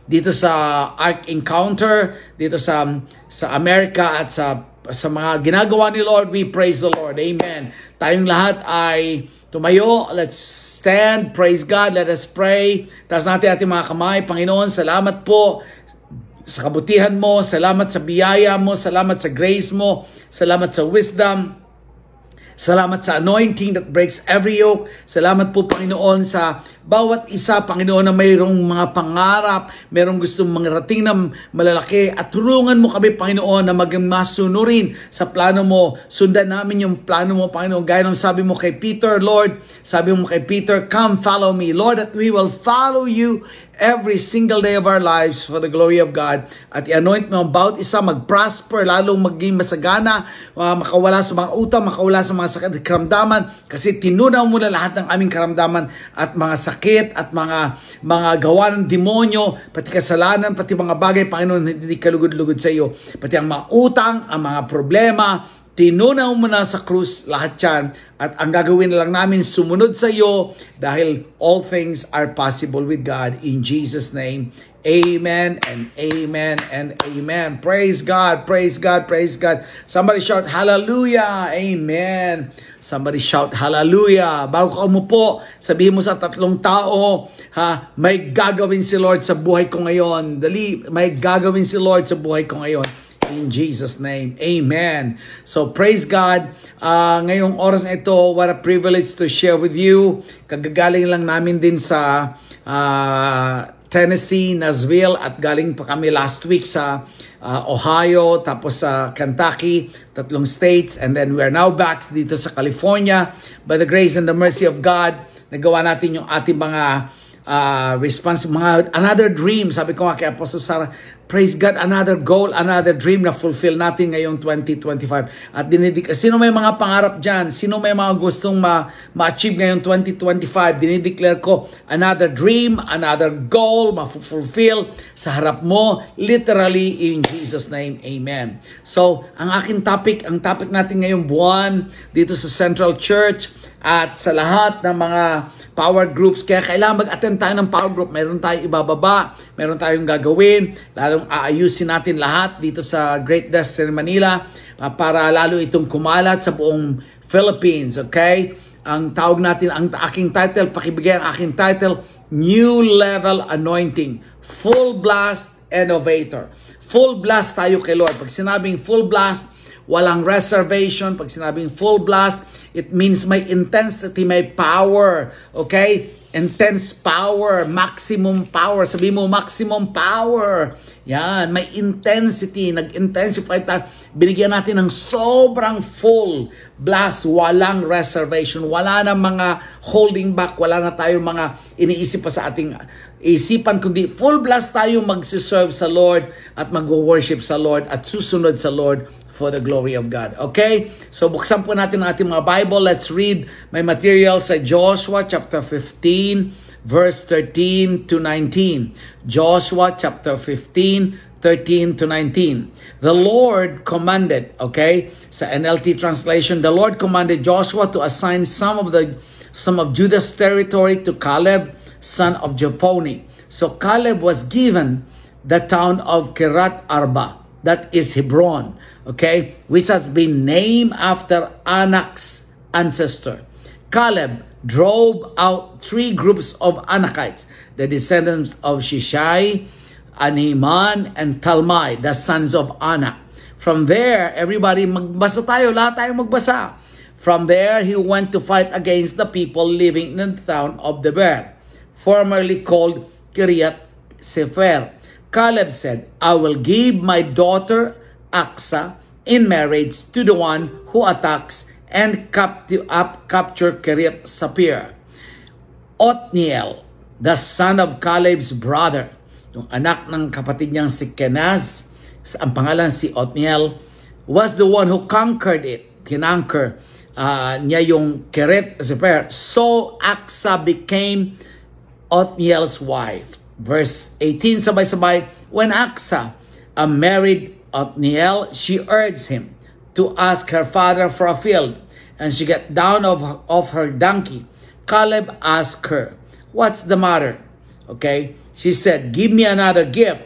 Speaker 10: dito sa Ark Encounter, dito sa Amerika, at sa mga ginagawa ni Lord. We praise the Lord. Amen. Tayong lahat ay tumayo. Let's stand. Praise God. Let us pray. Taas natin ating mga kamay. Panginoon, salamat po sa kabutihan mo, salamat sa biyaya mo, salamat sa grace mo, salamat sa wisdom, salamat sa anointing that breaks every yoke. Salamat po, Panginoon, sa bawat isa, Panginoon, na mayroong mga pangarap, mayroong gustong mangarating na malalaki, at tulungan mo kami, Panginoon, na maging masunurin sa plano mo. Sundan namin yung plano mo, Panginoon, gaya ng sabi mo kay Peter, Lord, sabi mo kay Peter, come follow me, Lord, that we will follow you every single day of our lives for the glory of God. At i-anoint mo ang bawat isa mag-prosper, lalong maging masagana, makawala sa mga utang, makawala sa mga sakit at karamdaman, kasi tinunaw mo na lahat ng aming karamdaman at mga sakit at mga gawa ng demonyo, pati kasalanan, pati mga bagay, Panginoon, hindi kalugod-lugod sa iyo. Pati ang mga utang, ang mga problema, tinunaw mo na sa krus lahat yan, at ang gagawin na lang namin sumunod sa iyo, dahil all things are possible with God. In Jesus' name, amen and amen and amen. Praise God, praise God, praise God. Somebody shout hallelujah. Amen. Somebody shout hallelujah. Bago ka umupo, sabihin mo sa tatlong tao, may gagawin si Lord sa buhay ko ngayon. Dali, may gagawin si Lord sa buhay ko ngayon. In Jesus' name, amen. So praise God. Ngayong oras na ito, what a privilege to share with you. Kagagaling lang namin din sa Tennessee, Nashville, at galing pa kami last week sa Ohio, tapos sa Kentucky, 3 states, and then we are now back dito sa California. By the grace and the mercy of God, nagawa natin yung ating mga another dream. Sabi ko nga kay Apostle Sarah, praise God, another goal, another dream na fulfill natin ngayong 2025. At sino may mga pangarap dyan? Sino may mga gustong ma-achieve ngayong 2025? Dinideclare ko, another dream, another goal, ma-fulfill sa harap mo, literally in Jesus' name, amen. So, ang topic natin ngayong buwan dito sa Central Church, at sa lahat ng mga power groups, kaya kailangan mag-attend tayo ng power group. Meron tayong ibababa, meron tayong gagawin, lalong aayusin natin lahat dito sa Great Destiny Manila para lalo itong kumalat sa buong Philippines, okay? Ang tawag natin, ang aking title, pakibigay ang aking title, New Level Anointing, Full Blast Innovator. Full blast tayo kay Lord. Pag sinabing full blast, walang reservation. Pag sinabing full blast, it means may intensity, may power. Okay? Intense power, maximum power. Sabi mo, maximum power. Yan, may intensity. Nag-intensify tayo. Binigyan natin ng sobrang full blast. Walang reservation. Wala na mga holding back. Wala na tayong mga iniisip pa sa ating isipan, kundi full blast tayo magsiserve sa Lord at mag-worship sa Lord at susunod sa Lord for the glory of God. Okay? So buksan po natin ang ating mga Bible. Let's read my material sa Joshua chapter 15 verse 13 to 19. Joshua chapter 15 13 to 19. The Lord commanded, okay? Sa NLT translation, the Lord commanded Joshua to assign some of Judah's territory to Caleb, son of Jephunneh. So Caleb was given the town of Kiryat Arba, that is Hebron, okay, which has been named after Anak's ancestor. Caleb drove out 3 groups of Anakites, the descendants of Shishai, Ahiman, and Talmai, the sons of Anak. From there, everybody, magbasa tayo, lahat tayo magbasa. From there, he went to fight against the people living in the town of Deber, formerly called Kiriath Sefer. Caleb said, I will give my daughter Aksa in marriage to the one who attacks and capture Kiriath Sefer. Othniel, the son of Caleb's brother, yung anak ng kapatid niyang si Kenaz, ang pangalan si Othniel, was the one who conquered it. Kinanker niya yung Kiriath Sefer. So Aksa became Othniel's wife. Verse 18, sabay-sabay, when Aksa married Othniel, she urged him to ask her father for a field, and she got down off her donkey. Caleb asked her, what's the matter? Okay, she said, give me another gift.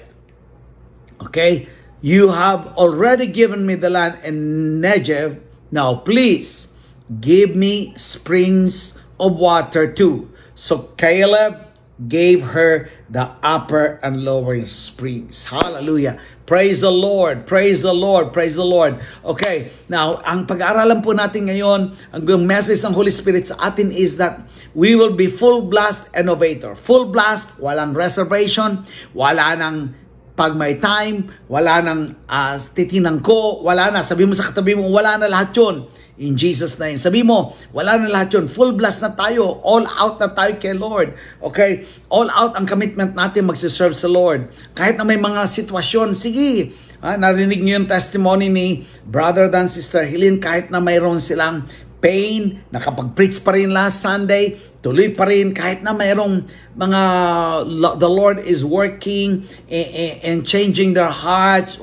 Speaker 10: Okay, you have already given me the land in Negev. Now please give me springs of water too. So Caleb gave her the upper and lower springs. Hallelujah. Praise the Lord. Praise the Lord. Praise the Lord. Okay. Now, ang pag-aaralan po natin ngayon, ang message ng Holy Spirit sa atin is that we will be full blast innovator. Full blast, walang reservation, wala nang pag may time, wala nang titinang ko, wala na. Sabi mo sa katabi mo, wala na lahat yun. In Jesus' name. Sabi mo, wala na lahat yun. Full blast na tayo. All out na tayo kay Lord. Okay? All out ang commitment natin magsiserve sa Lord. Kahit na may mga sitwasyon, sige. Narinig niyo yung testimony ni Brother Dan Sister Helene, kahit na mayroon silang pain, nakapag-preach pa rin last Sunday, tuloy pa rin kahit na mayroong mga the Lord is working and changing their hearts,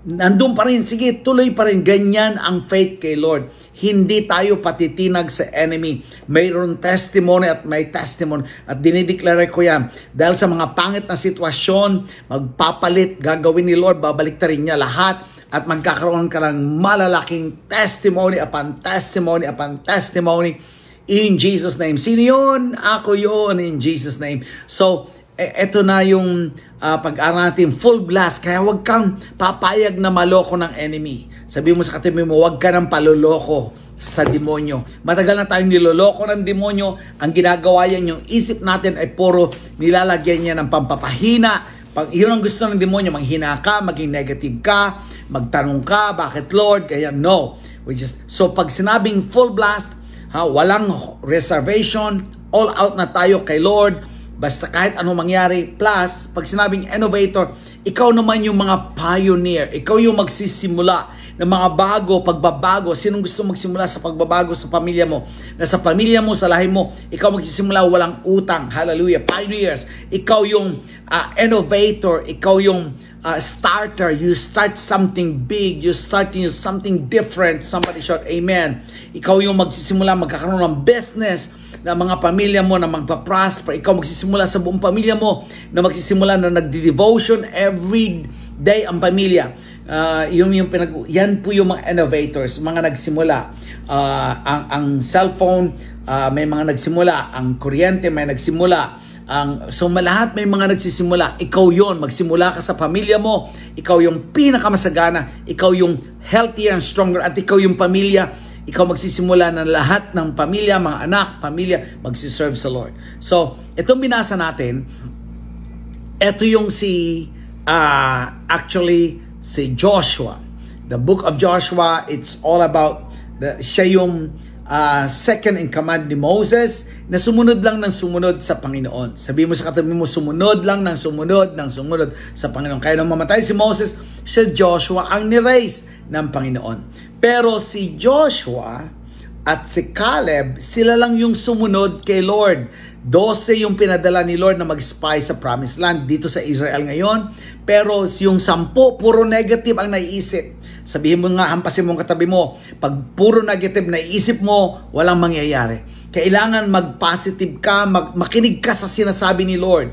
Speaker 10: nandun pa rin, sige, tuloy pa rin. Ganyan ang faith kay Lord. Hindi tayo patitinag sa enemy. Mayroon testimony at may testimony. At dinideclare ko yan. Dahil sa mga pangit na sitwasyon, magpapalit, gagawin ni Lord, babalik ta rin niya lahat. At magkakaroon ka ng malalaking testimony upon testimony upon testimony in Jesus' name. Sino yun? Ako yun in Jesus' name. So, eto na yung pag-aaral natin, full blast. Kaya huwag kang papayag na maloko ng enemy. Sabi mo sa katabi mo, huwag ka nang paloloko sa demonyo. Matagal na tayong niloloko ng demonyo. Ang ginagawa yan, yung isip natin ay puro nilalagyan niya ng pampapahina. Pag yun ang gusto ng demonyo, manghina ka, maging negative ka, magtanong ka, bakit Lord? Kaya no. So pag sinabing full blast, walang reservation, all out na tayo kay Lord, basta kahit anong mangyari. Plus, pag sinabing innovator, ikaw naman yung mga pioneer. Ikaw yung magsisimula ng mga pagbabago. Sinong gusto magsimula sa pagbabago sa pamilya mo? Na sa pamilya mo, sa lahi mo, ikaw magsisimula, walang utang. Hallelujah. Pioneers. Ikaw yung innovator. Ikaw yung starter. You start something big. You start something different. Somebody shout amen. Ikaw yung magsisimula, magkakaroon ng business na mga pamilya mo na magpa-prosper. Ikaw magsisimula sa buong pamilya mo na magsisimula na nagdi-devotion every day ang pamilya. Yan po yung mga innovators, mga nagsimula. Ang cellphone, may mga nagsimula. Ang kuryente, may nagsimula. So lahat may mga nagsisimula. Ikaw yon, magsimula ka sa pamilya mo. Ikaw yung pinakamasagana. Ikaw yung healthier and stronger. At ikaw yung pamilya. Ikaw magsisimula ng lahat ng pamilya, mga anak, pamilya, magsiserve sa Lord. So, itong binasa natin, ito yung si Joshua. The book of Joshua, it's all about, siya yung second in command ni Moses na sumunod lang ng sumunod sa Panginoon. Sabi mo sa katabi mo, sumunod lang ng sumunod sa Panginoon. Kaya nung mamatay si Moses, si Joshua ang ni-raise ng Panginoon. Pero si Joshua at si Caleb, sila lang yung sumunod kay Lord. 12 yung pinadala ni Lord na mag-spy sa Promised Land dito sa Israel ngayon. Pero yung 10, puro negative ang naiisip. Sabihin mo nga, hampasin mo ang katabi mo, pag puro negative na iisip mo, walang mangyayari. Kailangan mag-positive ka, makinig ka sa sinasabi ni Lord.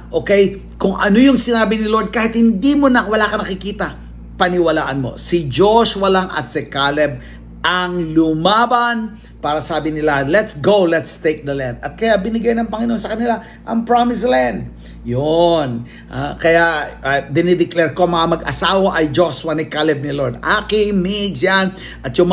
Speaker 10: Okay? Kung ano yung sinabi ni Lord, kahit hindi mo wala ka nakikita, paniwalaan mo. Si Joshua lang at si Caleb ang lumaban para sabi nila, let's go, let's take the land. At kaya binigay ng Panginoon sa kanila ang promised land. Yun. Kaya dinideclare ko mga mag-asawa ay Joshua ni Caleb ni Lord. Aki, Migs, yan. At yung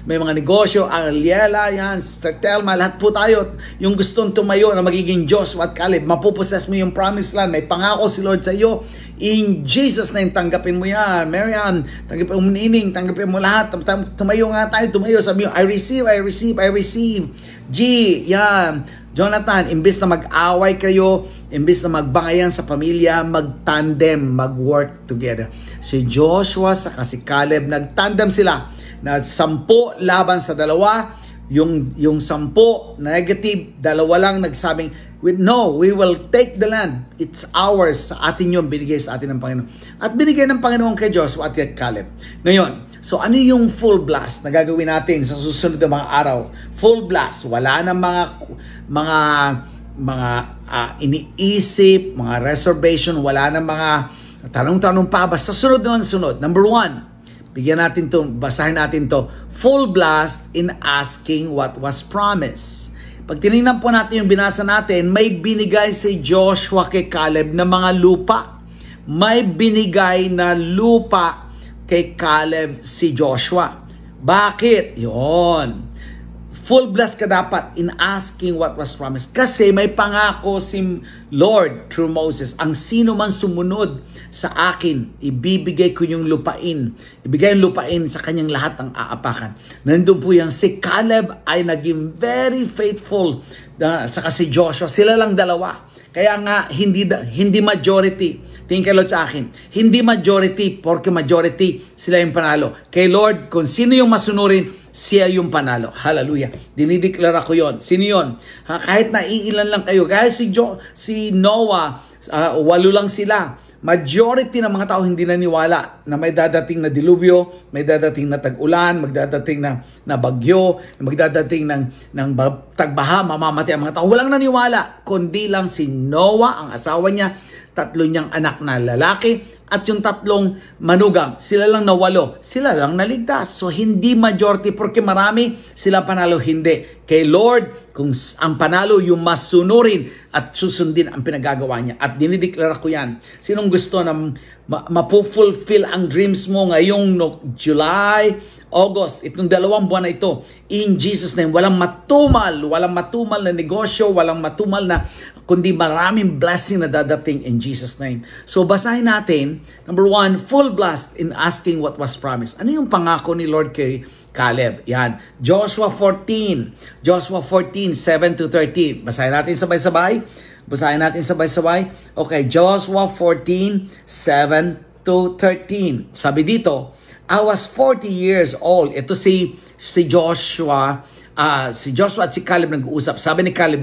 Speaker 10: may mga negosyo, Aliela, yan, Sister Telma, lahat po tayo. Yung gustong tumayo na magiging Joshua at Caleb, mapuposes mo yung promised land. May pangako si Lord sa iyo. In Jesus' name, tanggapin mo yan. Marian, tanggapin mo nining, tanggapin mo lahat. Tumayo nga tayo, tumayo. Sabi mo, I receive, I receive, I receive. G, yan. Jonathan, imbis na mag-away kayo, imbis na magbangayan sa pamilya, mag-tandem, mag-work together. Si Joshua sa si Caleb, nag-tandem sila na 10 laban sa 2. Yung 10 negative, 2 lang nagsabing, no, we will take the land. It's ours. Sa atin yun, binigay sa atin ng Panginoon. At binigay ng Panginoon kay Joshua at kay Caleb. Ngayon, so ano yung full blast na gagawin natin sa susunod na mga araw? Full blast. Wala na mga iniisip, mga reservation, wala na mga tanong-tanong pa. Basta sunod na lang sunod. Number 1, basahin natin to. Full blast in asking what was promised. Pag tinignan po natin yung binasa natin, may binigay si Joshua kay Caleb na mga lupa. May binigay na lupa kay Caleb si Joshua. Bakit? Yun. Full blast ka dapat in asking what was promised. Kasi may pangako si Lord through Moses. Ang sino man sumunod sa akin, ibibigay ko yung lupain. Ibigay yung lupain sa kanyang lahat ng aapakan. Nandun po yan. Si Caleb ay naging very faithful saka si Joshua. Sila lang dalawa. Kaya nga, hindi majority. Tingin kay Lord sa akin. Hindi majority, porque majority, sila yung panalo. Kay Lord, kung sino yung masunurin, siya yung panalo. Hallelujah. Dinideklara ko yon. Sino yun? Kahit na iilan lang kayo. Kaya si Noah, 8 lang sila. Majority ng mga tao hindi naniwala na may dadating na dilubyo, may dadating na tag-ulan, magdadating na bagyo, magdadating ng tagbaha, mamamatay ang mga tao. Walang naniwala, kundi lang si Noah, ang asawa niya, 3 niyang anak na lalaki, at yung 3 manugang, sila lang na 8, sila lang naligtas. So hindi majority, porque marami sila panalo, hindi. Kay Lord, kung ang panalo yung masunurin at susundin ang pinagagawa niya. At dinideklara ko yan. Sinong gusto na mapufulfill ang dreams mo ngayong July, August, itong 2 buwan na ito, in Jesus' name, walang matumal na negosyo, walang matumal na, kundi maraming blessing na dadating in Jesus' name. So basahin natin, number 1, full blast in asking what was promised. Ano yung pangako ni Lord kay Caleb? Yan. Joshua 14, 7-13. Basahin natin sabay-sabay. Okay, Joshua 14, 7-13. Sabi dito, I was 40 years old. Ito si Joshua, at si Caleb nag-uusap. Sabi ni Caleb,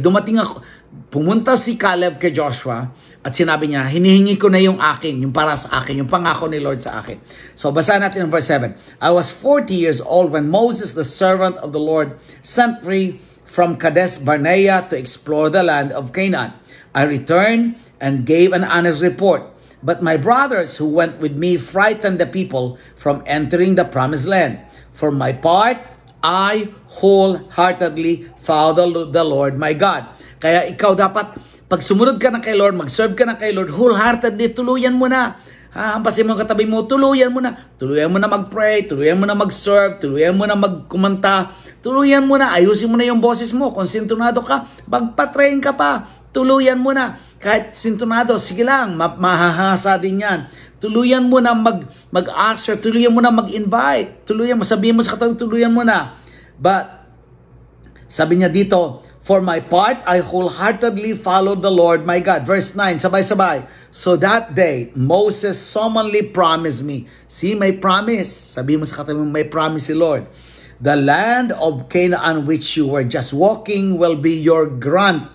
Speaker 10: pumunta si Caleb kay Joshua at sinabi niya, hinihingi ko na yung akin, yung para sa akin, yung pangako ni Lord sa akin. So basahin natin ang verse 7. I was 40 years old when Moses, the servant of the Lord, sent free from Kadesh Barnea to explore the land of Canaan. I returned and gave an honest report. But my brothers who went with me frightened the people from entering the promised land. For my part, I wholeheartedly follow the Lord my God. Kaya ikaw dapat, pag sumunod ka na kay Lord, mag-serve ka na kay Lord, wholeheartedly, tuluyan mo na. Hampasin mo katabi mo, tuluyan mo na. Tuluyan mo na mag-pray, tuluyan mo na mag-serve, tuluyan mo na mag-kumanta, tuluyan mo na, ayusin mo na yung boses mo. Kung sintonado ka, magpa-train ka pa. Tuluyan mo na. Kahit sintonado, sige lang, mahahasa din yan. Tuluyan mo na mag-usher, tuluyan mo na mag-invite, tuluyan mo, sabihin mo sa katabi, tuluyan mo na. But, sabi niya dito, for my part, I wholeheartedly followed the Lord my God. Verse 9, sabay-sabay. So that day, Moses solemnly promised me. See, may promise. Sabihin mo sa katabi, may promise si Lord. The land of Canaan which you were just walking will be your grant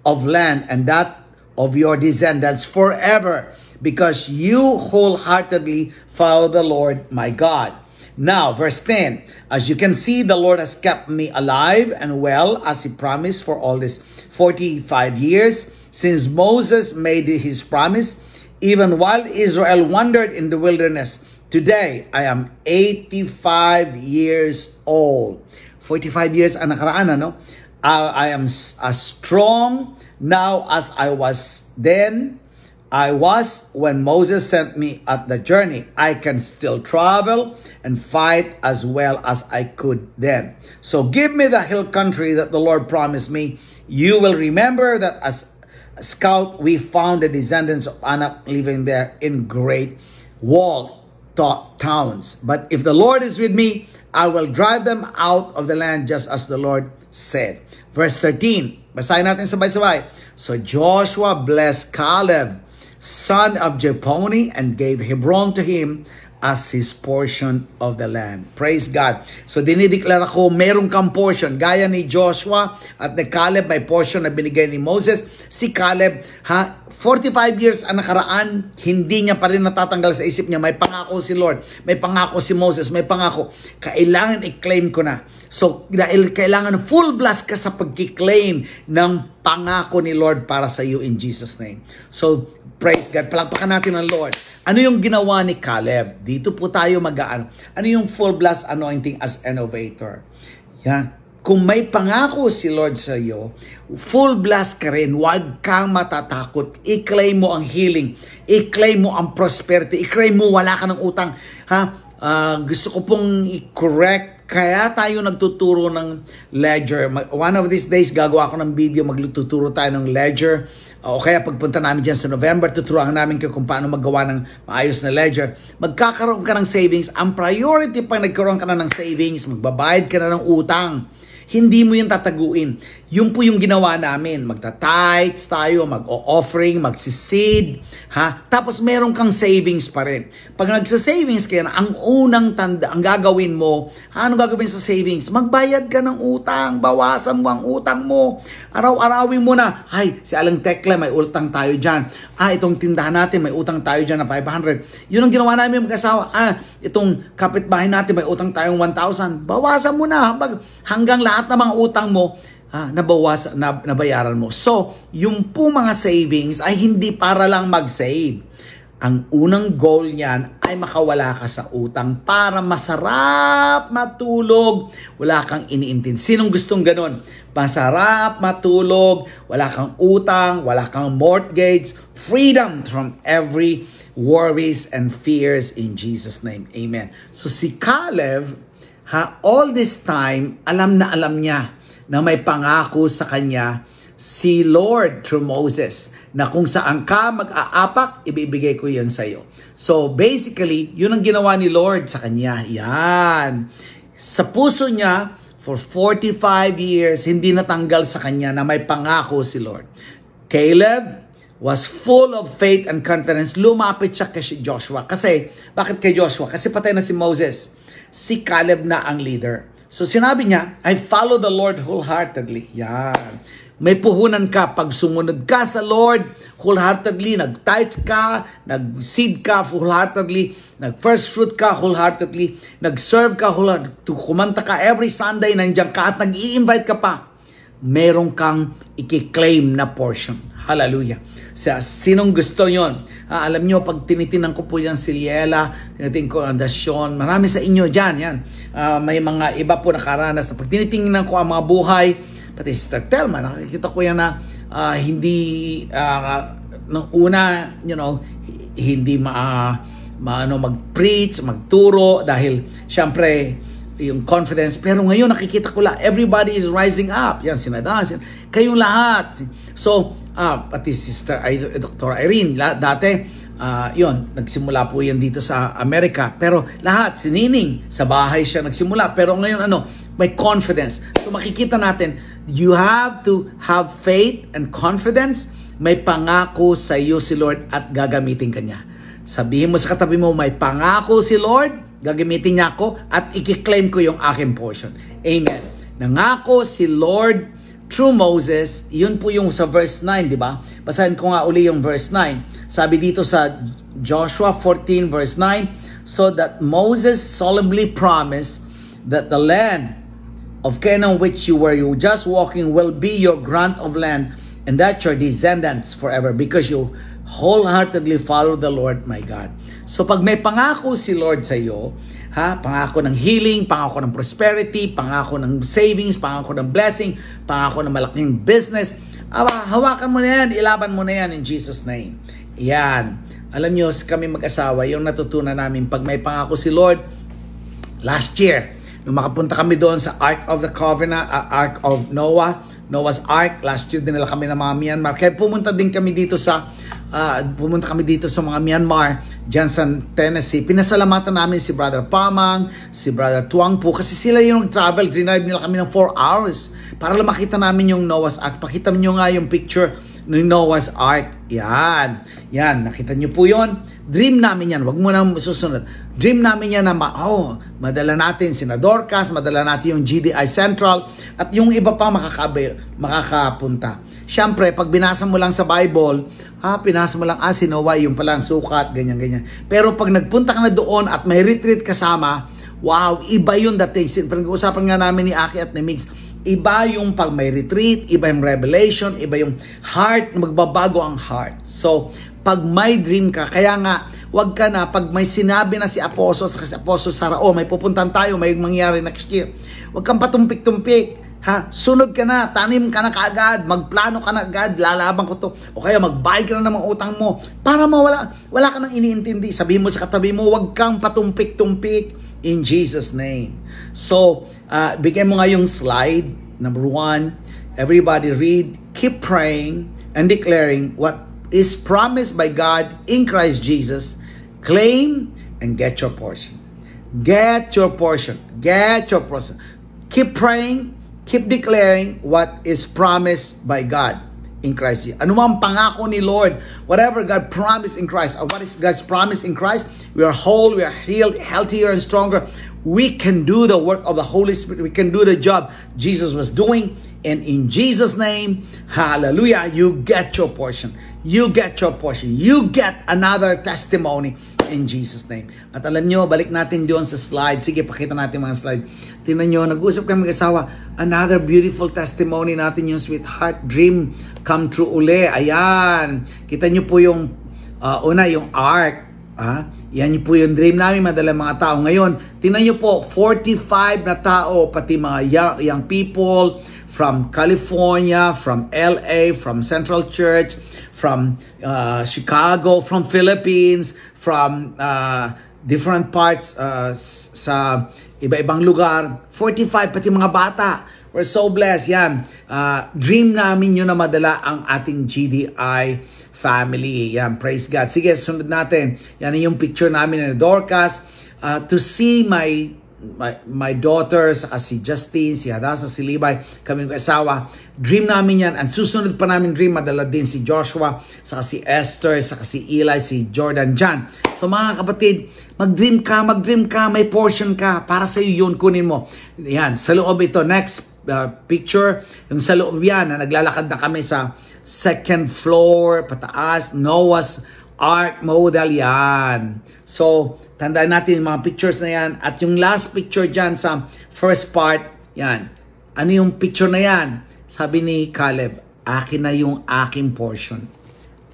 Speaker 10: of land, and that of your descendants forever, because you wholeheartedly follow the Lord my God. Now, verse 10, as you can see, the Lord has kept me alive and well, as he promised, for all this 45 years, since Moses made his promise, even while Israel wandered in the wilderness. Today, I am 85 years old. 45 years ang nakaraan, ano? I am as strong now as I was then. I was when Moses sent me at the journey. I can still travel and fight as well as I could then. So give me the hill country that the Lord promised me. You will remember that as a scout, we found the descendants of Anak living there in great walled towns. But if the Lord is with me, I will drive them out of the land just as the Lord said. Verse 13, basahin natin sabay-sabay. So Joshua blessed Caleb, son of Jephunneh, and gave Hebron to him as his portion of the land. Praise God. So dinideklara ko, meron kang portion. Gaya ni Joshua at ni Caleb, may portion na binigay ni Moses. Si Caleb, 45 years ang nakaraan, hindi niya pa rin natatanggal sa isip niya. May pangako si Lord, may pangako si Moses, may pangako. Kailangan i-claim ko na. So, dahil kailangan full blast ka sa pag-claim ng pangako ni Lord para sa iyo in Jesus' name. So, praise God. Palakpakan natin ang Lord. Ano yung ginawa ni Caleb? Dito po tayo mag-aano. Ano yung full blast anointing as innovator? Yeah. Kung may pangako si Lord sa iyo, full blast ka rin. Huwag kang matatakot. I-claim mo ang healing. I-claim mo ang prosperity. I-claim mo wala ka ng utang. Gusto ko pong i-correct. Kaya tayo nagtuturo ng ledger. One of these days, gagawa ako ng video, magtuturo tayo ng ledger. O kaya pagpunta namin dyan sa November, tuturuan namin kayo kung paano maggawa ng maayos na ledger. Magkakaroon ka ng savings. Ang priority pag nagkaroon ka na ng savings, magbabayad ka na ng utang. Hindi mo yung tataguin. Yun po yung ginawa namin. Magta-tithes tayo, mag-offering, magsiseed. Tapos meron kang savings pa rin. Pag nagsa-savings kaya, ang unang tanda, ang gagawin mo, ano gagawin sa savings? Magbayad ka ng utang. Bawasan mo ang utang mo. Araw-arawin mo na, ay, si Alang Tekla, may utang tayo dyan. Itong tindahan natin, may utang tayo dyan na 500. Yun ang ginawa namin mag-asawa. Itong kapitbahay natin, may utang tayong 1,000. Bawasan mo na. Hanggang lahat ng mga utang mo, nabayaran mo. So, yung po mga savings ay hindi para lang mag-save. Ang unang goal niyan ay makawala ka sa utang para masarap matulog. Wala kang iniintindi. Sinong gustong ganun? Masarap matulog, wala kang utang, wala kang mortgage, freedom from every worries and fears in Jesus' name. Amen. So si Caleb, all this time, alam niya na may pangako sa kanya si Lord through Moses na kung saan ka mag-aapak, ibibigay ko yan sa iyo. So basically, yun ang ginawa ni Lord sa kanya. Yan. Sa puso niya, for 45 years, hindi natanggal sa kanya na may pangako si Lord. Caleb was full of faith and confidence. Lumapit siya kay Joshua. Kasi, bakit kay Joshua? Kasi patay na si Moses. Si Caleb na ang leader. So sinabi niya, I follow the Lord wholeheartedly. Yan. May puhunan ka pag sumunod ka sa Lord wholeheartedly, nag-tithes ka, nag-seed ka wholeheartedly, nag-first fruit ka wholeheartedly, nag-serve ka wholeheartedly, kumanta ka every Sunday, nandiyan ka at nag-i-invite ka pa. Meron kang i-claim na portion. Hallelujah. Sinong gusto yon? Alam nyo, pag tinitinan ko po yan si Liela, tinitingnan ko ang Dasyon, marami sa inyo dyan. Yan. May mga iba po nakaranas na pag tinitingnan ko ang mga buhay, pati Sister Telma, nakikita ko yan na hindi, nung una, hindi mag-preach, magturo, dahil syempre, yung confidence. Pero ngayon, nakikita ko lang, everybody is rising up. Yan, sinadan, kayong lahat. So, pati Sister Dr. Irene, dati, yun, nagsimula po yan dito sa Amerika. Pero lahat, si Nining, sa bahay siya nagsimula. Pero ngayon, may confidence. So makikita natin, you have to have faith and confidence. May pangako sa iyo si Lord at gagamitin ka niya. Sabihin mo sa katabi mo, may pangako si Lord, gagamitin niya ako at i-claim ko yung aking portion. Amen. Nangako si Lord through Moses, yun po yung sa verse 9, di ba? Basahin ko nga uli yung verse 9. Sabi dito sa Joshua 14 verse 9, so that Moses solemnly promised that the land of Canaan which you were just walking will be your grant of land, and that your descendants forever, because you wholeheartedly follow the Lord my God. So pag may pangako si Lord sa iyo, pangako ng healing, pangako ng prosperity, pangako ng savings, pangako ng blessing, pangako ng malaking business, hawakan mo na yan, ilaban mo na yan in Jesus' name. Yan. Alam nyo, kami mag-asawa, yung natutunan namin, pag may pangako si Lord, last year, nung makapunta kami doon sa Ark of the Covenant, Ark of Noah's Ark, last year dinala kami ng mga Myanmar. Kaya pumunta kami dito sa mga Myanmar, dyan sa Tennessee. Pinasalamatan namin si Brother Pamang, si Brother Tuang po, kasi sila yung travel, drive nila kami ng 4 hours para lang makita namin yung Noah's Ark. Pakita nyo nga yung picture ng Noah's Ark. Yan, nakita nyo po yon. Dream namin yan, wag mo na susunod. Dream namin yan na madala natin si Dorcas, madala natin yung GDI Central, at yung iba pa makakapunta. Siyempre, pag binasa mo lang sa Bible, pinasa mo lang, si Noah, yung palang sukat, ganyan. Pero pag nagpunta ka na doon at may retreat kasama, wow, iba yung dating. Pag-uusapan nga namin ni Aki at ni Migs, iba yung pag may retreat, iba yung revelation, iba yung heart, magbabago ang heart. So, pag may dream ka, kaya nga, wag ka na, pag may sinabi na si Apostol, kasi Apostol Sara, may pupuntan tayo, may mangyari next year. Wag kang patumpik-tumpik. Sunod ka na, tanim ka na kaagad, magplano ka na agad, lalaban ko to. O kaya magbayad ka na ng mga utang mo, para wala ka nang iniintindi. Sabihin mo sa katabi mo, wag kang patumpik-tumpik in Jesus' name. So, bigyan mo nga yung slide, number 1. Everybody read, keep praying and declaring what is promised by God in Christ Jesus. Claim and get your portion. Get your portion. Get your portion. Keep praying, keep declaring what is promised by God in Christ Jesus. Ano mang pangako ni Lord, whatever God promised in Christ, what is God's promise in Christ? We are whole, we are healed, healthier and stronger. We can do the work of the Holy Spirit. We can do the job Jesus was doing. And in Jesus' name, hallelujah, you get your portion. You get your portion. You get another testimony in Jesus' name. At alam nyo, balik natin doon sa slide. Sige, pakita natin mga slide. Tingnan nyo, nag-usap kami mag-asawa. Another beautiful testimony natin, yung sweetheart dream come true uli. Ayan. Kita nyo po yung una, yung ark. Yan yung po yung dream namin, madalang mga tao. Ngayon, tingnan nyo po, 45 na tao, pati mga young people from California, from LA, from Central Church, from Chicago, from Philippines, from different parts sa iba-ibang lugar. 45, pati mga bata. We're so blessed. Yan. Dream namin yun na madala ang ating GDI family. Yan. Praise God. Sige, sunod natin. Yan yung picture namin ni Dorcas. To see my daughter, saka si Justin, si Hadasa, si Libay, kami yung asawa. Dream namin yan. Ang susunod pa namin dream, madala din si Joshua, saka si Esther, saka si Eli, si Jordan, John. So mga kapatid, mag-dream ka, may portion ka. Para sa iyo yun, kunin mo. Yan, sa loob ito. Next picture, yung sa loob yan, na naglalakad na kami sa 2nd floor, pataas, Noah's Ark model yan. So, tandaan natin yung mga pictures na yan. At yung last picture dyan sa first part, yan. Ano yung picture na yan? Sabi ni Caleb, akin na yung aking portion.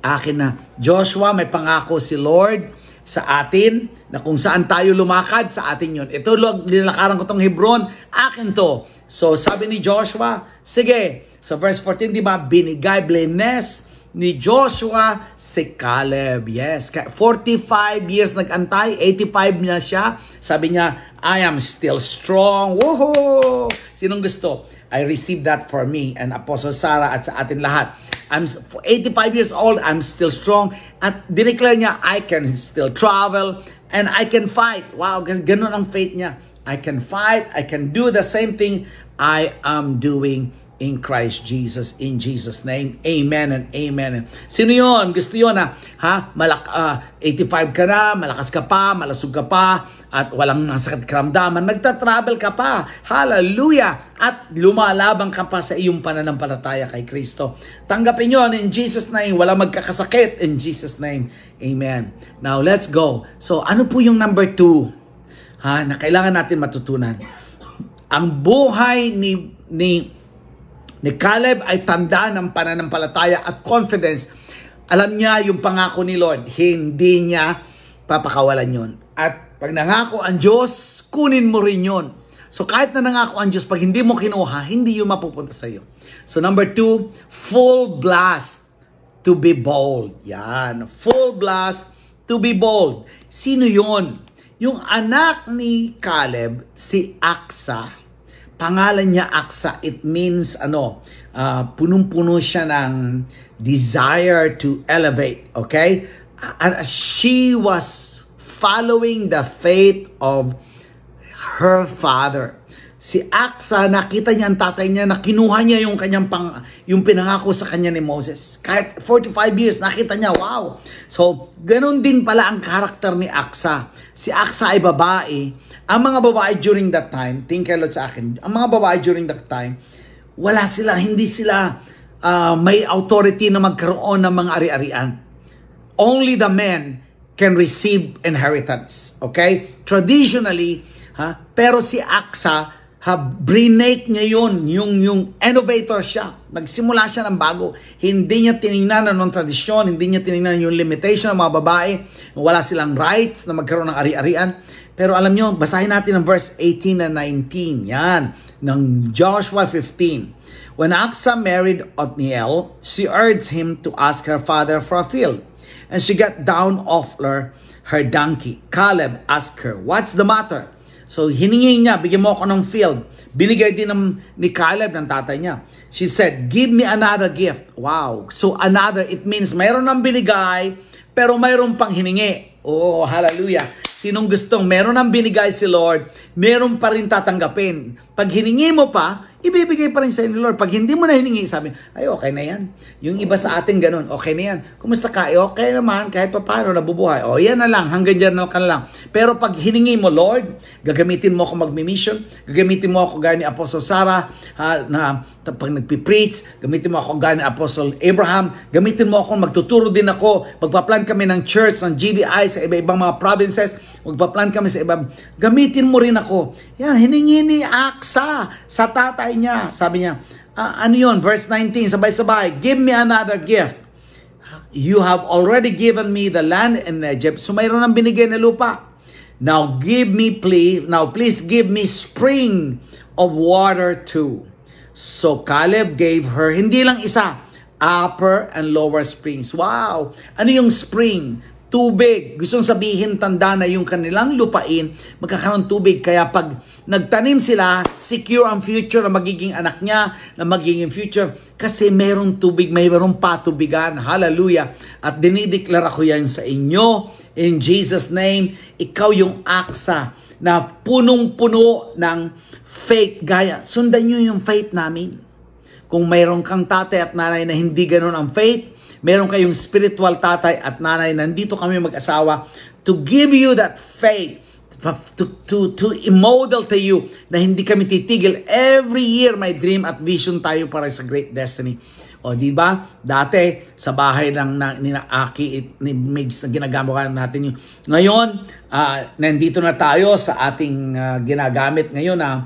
Speaker 10: Akin na. Joshua, may pangako si Lord sa atin na kung saan tayo lumakad, sa atin yun. Ito, nilakaran ko tong Hebron, akin to. So, sabi ni Joshua, sige. Sa verse 14, di ba, binigay, bless ni Joshua si Caleb. Yes, 45 years nag-antay, 85 na siya. Sabi niya, I am still strong. Woohoo! Sinong gusto? I received that for me and Apostle Sara at sa atin lahat. I'm 85 years old, I'm still strong. At dineclare niya, I can still travel and I can fight. Wow, ganun ang faith niya. I can fight, I can do the same thing I am doing in Christ Jesus, in Jesus' name. Amen and amen. Sino yun? Gusto yun 85 ka na, malakas ka pa, malasog ka pa, at walang sakit karamdaman, nagtatravel ka pa. Hallelujah! At lumalabang ka pa sa iyong pananampalataya kay Kristo. Tanggapin yun in Jesus' name. Walang magkakasakit in Jesus' name. Amen. Now, let's go. So, ano po yung number 2? Na kailangan natin matutunan? Ang buhay ni Caleb ay tanda ng pananampalataya at confidence. Alam niya yung pangako ni Lord. Hindi niya papakawalan yun. At pag nangako ang Diyos, kunin mo rin yun. So kahit na nangako ang Diyos, pag hindi mo kinuha, hindi yun mapupunta sa iyo. So number 2, full blast to be bold. Yan. Full blast to be bold. Sino yun? Yung anak ni Caleb, si Aksa. Pangalan niya Aksa. It means, punong-puno siya ng desire to elevate. Okay? And she was following the faith of her father. Si Aksa, nakita niya ang tatay niya na kinuha niya yung kanyang yung pinangako sa kanya ni Moses. Kahit 45 years, nakita niya, wow. So, ganun din pala ang karakter ni Aksa. Si Aksa ay babae. Ang mga babae during that time, think kayo sa akin, ang mga babae during that time, hindi sila may authority na magkaroon ng mga ari-arian. Only the men can receive inheritance. Okay? Traditionally, pero si Aksa, brinake niya yun, yung innovator siya. Nagsimula siya ng bago. Hindi niya tinignan ng tradisyon, hindi niya tinignan yung limitation ng mga babae. Wala silang rights na magkaroon ng ari-arian. Pero alam niyo, basahin natin ang verse 18 and 19. Yan, ng Joshua 15. When Aksa married Othniel, she urged him to ask her father for a field. And she got down off her donkey. Caleb asked her, "What's the matter?" So, hiningi niya, bigyan mo ako ng field. Binigay din ni Caleb ng tatay niya. She said, "Give me another gift." Wow. So, another, it means mayroon ng binigay, pero mayroon pang hiningi. Oh, hallelujah. Sinong gustong meron ng binigay si Lord, meron pa rin tatanggapin. Pag hiningi mo pa, ibibigay pa rin sa inyo, Lord. Pag hindi mo na hiningi, sabi, ay okay na yan. Yung iba sa atin ganun, okay na yan. Kumusta ka? Okay naman, kahit pa paano, nabubuhay. O yan na lang, hanggang dyan na lang. Pero pag hiningi mo, Lord, gagamitin mo ako magmi-mission, gagamitin mo ako gaya ni Apostle Sarah, na pag nagpipreach, gamitin mo ako gaya ni Apostle Abraham, gamitin mo ako, magtuturo din ako, magpa-plan kami ng church, ng GDI sa iba-ibang mga provinces, magpa-plan kami sa iba, gamitin mo rin ako. Yan, hiningi ni Aksa sa tatay niya. Sabi niya, ano yun? Verse 19, sabay-sabay, "Give me another gift. You have already given me the land in Egypt." So mayroon ng binigay na lupa. Now please give me spring of water too. So Caleb gave her, hindi lang isa, upper and lower springs. Wow! Ano yung spring? Tubig. Gustong sabihin, tanda na yung kanilang lupain, magkakaroon tubig. Kaya pag nagtanim sila, secure ang future na magiging anak niya, na magiging future. Kasi mayroong tubig, mayroong patubigan. Hallelujah. At dinideklara ko yan sa inyo. In Jesus' name, ikaw yung Aksa na punong-puno ng faith. Gaya, sundan nyo yung faith namin. Kung mayroon kang tatay at nanay na hindi ganun ang faith, meron kayong spiritual tatay at nanay, nandito kami mag-asawa to give you that faith, to immodel to you na hindi kami titigil. Every year may dream at vision tayo para sa Great Destiny. O di ba? Dati sa bahay lang ni Aki ni Migs na ginagamit natin yun. Ngayon, nandito na tayo sa ating ginagamit ngayon na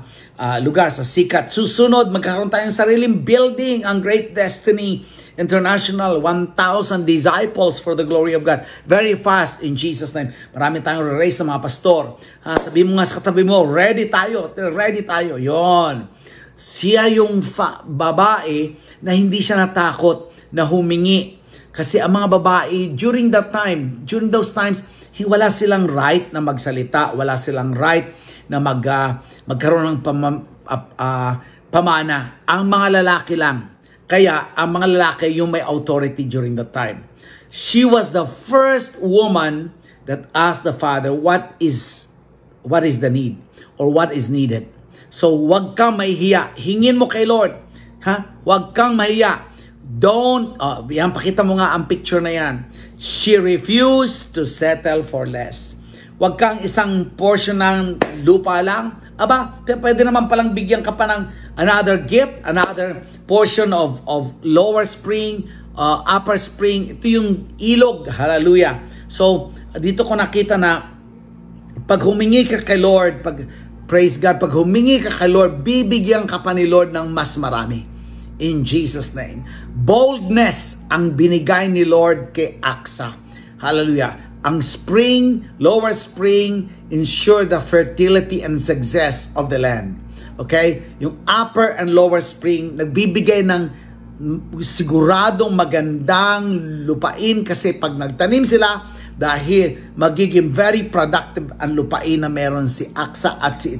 Speaker 10: lugar sa Sikat. Susunod, magkakaroon tayong sariling building, ang Great Destiny International, 1,000 disciples for the glory of God. Very fast in Jesus' name. Marami tayong re-raise ng mga pastor. Sabi mo nga sa katabi mo, ready tayo. Yon. Siya yung babae na hindi siya natakot na humingi. Kasi ang mga babae, during those times, wala silang right na magsalita. Wala silang right na magkaroon ng pamana. Ang mga lalaki lang. Kaya, ang mga lalaki yung may authority during that time. She was the first woman that asked the father, what is the need? Or what is needed? So, wag kang mahihiya. Hingin mo kay Lord. Wag kang mahiya. Yan, pakita mo nga ang picture na yan. She refused to settle for less. Wag kang isang portion ng lupa lang. Pwede naman palang bigyan ka pa ng another gift, another portion of lower spring, upper spring. Ito yung ilog. Hallelujah. So, dito ko nakita na pag humingi ka kay Lord, praise God, pag humingi ka kay Lord, bibigyan ka pa ni Lord ng mas marami. In Jesus' name. Boldness ang binigay ni Lord kay Aksa. Hallelujah. Ang spring, lower spring, ensure the fertility and success of the land. Okay? Yung upper and lower spring, nagbibigay ng siguradong magandang lupain kasi pag nagtanim sila, dahil magiging very productive ang lupain na meron si Aksa at si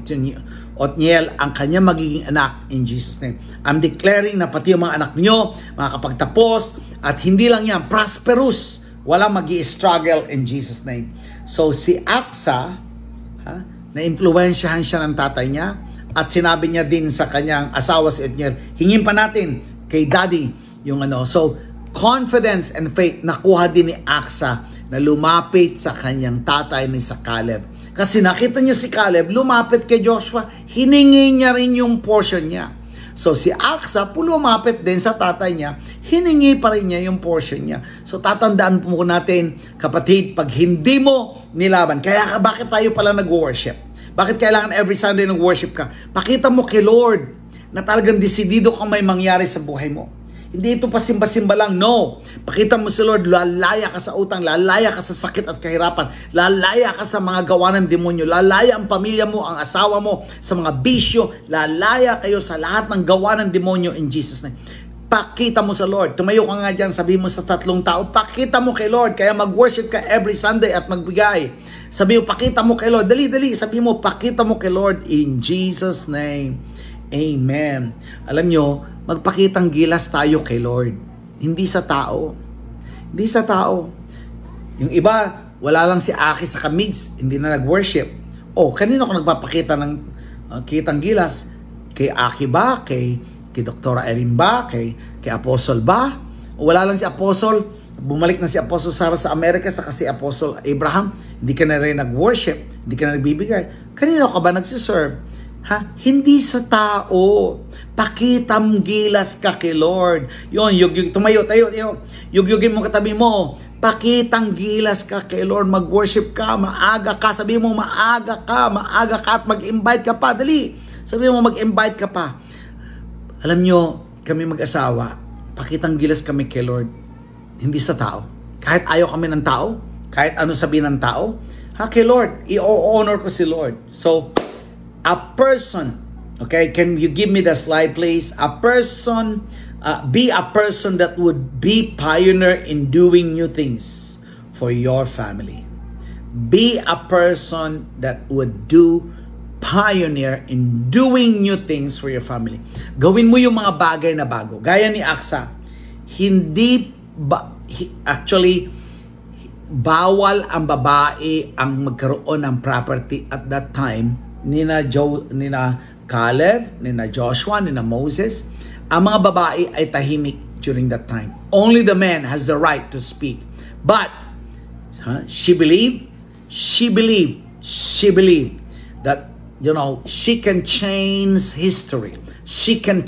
Speaker 10: Othniel, ang kanya magiging anak in Jesus' name. I'm declaring na pati yung mga anak nyo, makakapagtapos, at hindi lang yan, prosperous, walang magi-struggle in Jesus' name. So si Aksa, na-influensyahan siya ng tatay niya, at sinabi niya din sa kanyang asawa si Othniel, hingin pa natin kay daddy yung ano. So confidence and faith nakuha din ni Aksa na lumapit sa kanyang tatay ni sa Caleb. Kasi nakita niya si Caleb, lumapit kay Joshua, hiningi niya rin yung portion niya. So si Aksa, lumapit din sa tatay niya, hiningi pa rin niya yung portion niya. So tatandaan po natin, kapatid, pag hindi mo nilaban, kaya bakit tayo pala nag-worship? Bakit kailangan every Sunday nag-worship ka? Pakita mo kay Lord na talagang desidido kang may mangyari sa buhay mo. Hindi ito pa simba-simba lang, no. Pakita mo si Lord, lalaya ka sa utang, lalaya ka sa sakit at kahirapan, lalaya ka sa mga gawa ng demonyo, lalaya ang pamilya mo, ang asawa mo, sa mga bisyo, lalaya kayo sa lahat ng gawa ng demonyo in Jesus' name. Pakita mo sa Lord. Tumayo ka nga dyan, sabi mo sa 3 tao, pakita mo kay Lord, kaya mag-worship ka every Sunday at magbigay. Sabi mo, pakita mo kay Lord, dali-dali, sabi mo, pakita mo kay Lord in Jesus' name. Amen. Alam nyo, magpakitang gilas tayo kay Lord. Hindi sa tao. Hindi sa tao. Yung iba, wala lang si Aki sa Kamigs, hindi na nag-worship. Kanino ako nagpapakita ng kitang gilas? Kay Aki ba? Kay Dr. Erin ba? Kay Apostle ba? O wala lang si Apostle, bumalik na si Apostle Sarah sa Amerika, saka si Apostle Abraham, hindi ka na rin nag-worship, hindi ka na nagbibigay. Kanino ka ba nagsiserve? Hindi sa tao. Pakitam gilas ka kay Lord. Yun, tumayo, tayo. Yugyugin mo katabi mo. Pakitang gilas ka kay Lord. Mag-worship ka, maaga ka. Sabi mo, maaga ka at mag-invite ka pa. Dali. Sabi mo, mag-invite ka pa. Alam nyo, kami mag-asawa, pakitang gilas kami kay Lord. Hindi sa tao. Kahit ayaw kami ng tao, kahit ano sabihin ng tao, kay Lord, i-honor ko si Lord. So, a person, okay, can you give me the slide please? A person, be a person that would be pioneer in doing new things for your family. Be a person that would do pioneer in doing new things for your family. Gawin mo yung mga bagay na bago. Gaya ni Aksa, actually, bawal ang babae ang magkaroon ng property at that time. Nina Caleb, nina Joshua, nina Moses, ang mga babae ay tahimik during that time. Only the man has the right to speak. But she believed that, you know, she can change history. She can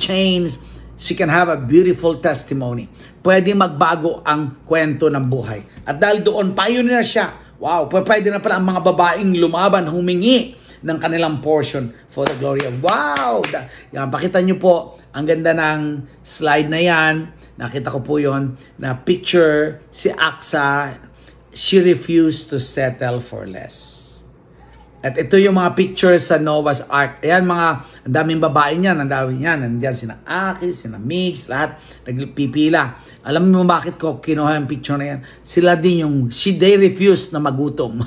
Speaker 10: have a beautiful testimony. Pwede magbago ang kwento ng buhay. At dahil doon, pioneer siya. Wow, pwede na pala ang mga babaeng lumaban, humingi ng kanilang portion for the glory of wow. Yan, pakita nyo po, ang ganda ng slide na yan. Nakita ko po yon na picture si Aksa, she refused to settle for less. At ito yung mga pictures sa Noah's Ark. Ayan, ang daming babae niyan, ang daming yan. Nandiyan sina Aki, sina Migs, lahat nagpipila. Alam mo bakit ko kinuha yung picture na yan? Sila din they refused na magutom.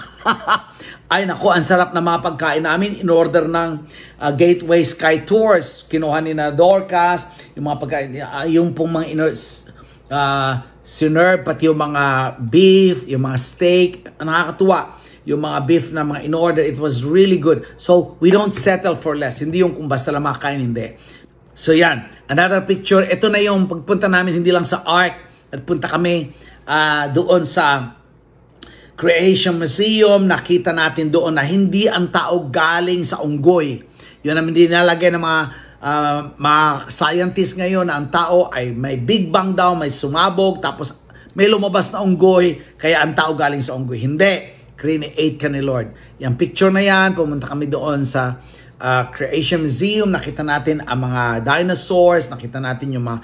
Speaker 10: Ay nako, ang sarap na mga pagkain namin in order ng Gateway Sky Tours. Kinuha ni na Dorcas, yung mga pagkain, yung pong mga sinerve, pati yung mga beef, yung mga steak, nakakatuwa. Yung mga beef na mga in-order, it was really good. So, we don't settle for less. Hindi yung kung basta lang makakain, hindi. So, yan. Another picture. Ito na yung pagpunta namin, hindi lang sa Ark. Nagpunta kami doon sa Creation Museum. Nakita natin doon na hindi ang tao galing sa unggoy. Yun ang hindi nalagay ng mga scientists ngayon na ang tao ay may Big Bang daw, may sumabog, tapos may lumabas na unggoy, kaya ang tao galing sa unggoy. Hindi. Create ka ni Lord. Yung picture na yan, pumunta kami doon sa Creation Museum, nakita natin ang mga dinosaurs, nakita natin yung mga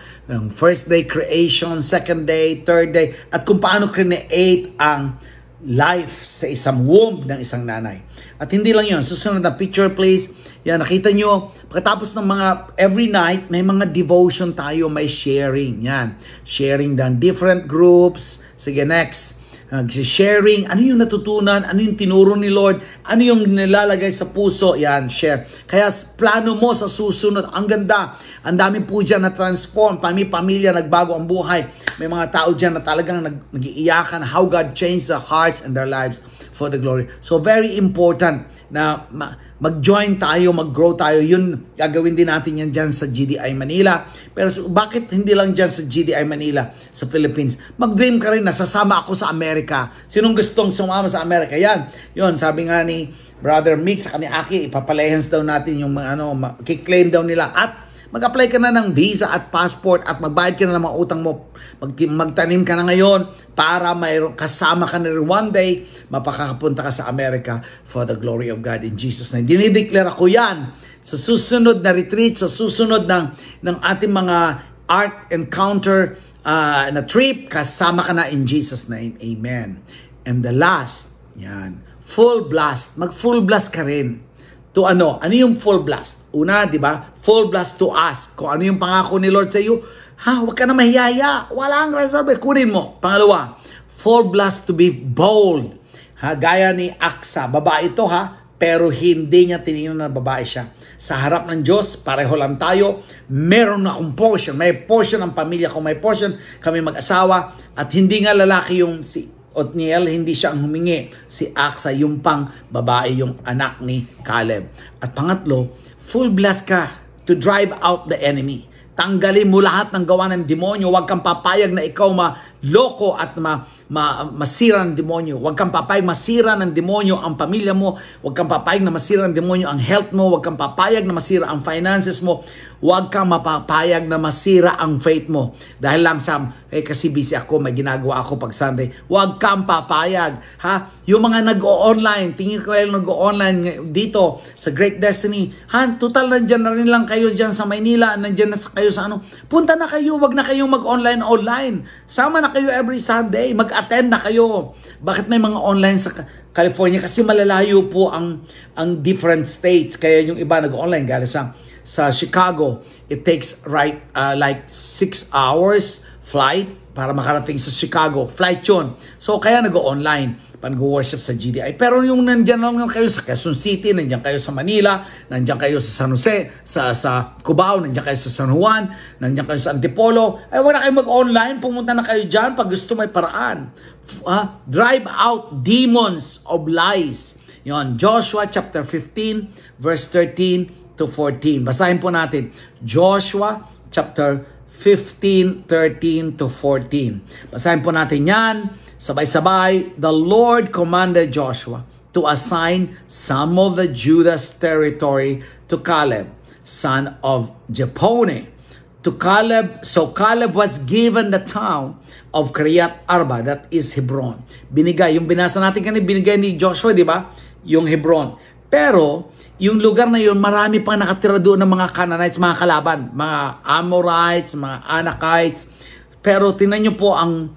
Speaker 10: first day creation, second day, third day, at kung paano create ang life sa isang womb ng isang nanay. At hindi lang yun, susunod na picture please. Yan, nakita nyo, pagkatapos ng mga every night, may mga devotion tayo, may sharing. Yan, sharing ng different groups. Sige, next. Sharing, ano yung natutunan, ano yung tinuro ni Lord, ano yung nilalagay sa puso, yan, share. Kaya plano mo sa susunod, ang ganda, ang dami po dyan na transform, pamilya, nagbago ang buhay. May mga tao dyan na talagang nag-iiyakan how God changed their hearts and their lives for the glory. So very important na mag-join tayo, mag-grow tayo. Yun, gagawin din natin yan dyan sa GDI Manila. Pero bakit hindi lang dyan sa GDI Manila, sa Philippines? Mag-dream ka rin na sasama ako sa Amerika. Sinong gustong sumama sa Amerika? Yan. Yun, sabi nga ni Brother Mick sa kani Aki, ipapalehens daw natin yung mga kiklaim daw nila. At mag-apply ka na ng visa at passport at magbayad ka na ng mga utang mo. Magtanim ka na ngayon para mayroon kasama ka na rin one day, mapakakapunta ka sa Amerika for the glory of God in Jesus' name. Dinideclare ko yan sa susunod na retreat, sa susunod ng ating mga art encounter na trip, kasama ka na in Jesus' name. Amen. And the last, yan, full blast. Mag-full blast ka rin. To ano? Ano yung full blast? Una, di ba? Full blast to ask. Kung ano yung pangako ni Lord sa iyo, huwag ka na mahiyaya. Walang reserve. Kunin mo. Pangalawa, full blast to be bold. Gaya ni Aksa. Babae ito pero hindi niya tinignan na babae siya. Sa harap ng Diyos, pareho lang tayo. Meron akong portion. May portion ang pamilya ko. May portion kami mag-asawa. At hindi nga lalaki yung si Othniel, hindi siya ang humingi. Si Aksa, yung pang babae, yung anak ni Caleb. At pangatlo, full blast ka to drive out the enemy. Tanggalin mo lahat ng gawa ng demonyo. Huwag kang papayag na ikaw maloko at masira ng demonyo. Huwag kang papayag masira ng demonyo ang pamilya mo. Huwag kang papayag na masira ng demonyo ang health mo. Huwag kang papayag na masira ang finances mo. Huwag kang mapapayag na masira ang faith mo. Dahil lang kasi busy ako, may ginagawa ako pag Sunday. Huwag kang papayag. Yung mga nag-o-online, tingin ko kayo nag-o-online dito sa Great Destiny. Total nandyan na rin lang kayo dyan sa Maynila. Nandyan na kayo sa ano. Punta na kayo, wag na kayong mag-online. Sama na kayo every Sunday. Mag-attend na kayo. Bakit may mga online sa California? Kasi malalayo po ang different states. Kaya yung iba nag-online galing sa Chicago. It takes like 6 hours flight para makarating sa Chicago. Flight yun. So kaya nag-online pa nag-worship sa GDI. Pero yung nandyan lang kayo sa Quezon City, nandyan kayo sa Manila, nandyan kayo sa San Jose, sa Cubao, nandyan kayo sa San Juan, nandyan kayo sa Antipolo, ay wala kayo mag-online, pumunta na kayo dyan pag gusto may paraan. Drive out demons of lies. Yon, Joshua chapter 15 verse 13 to 14. Basahin po natin. Joshua chapter 15, 13 to 14. Basahin po natin yan. Sabay-sabay, the Lord commanded Joshua to assign some of the Judah's territory to Caleb, son of Jepone. So Caleb was given the town of Kiryat Arba, that is Hebron. Binigay, yung binasa natin kanina, binigay ni Joshua, di ba? Yung Hebron. Pero, yung lugar na yun, marami pang nakatira doon ng mga Canaanites, mga kalaban, mga Amorites, mga Anakites. Pero tingnan nyo po ang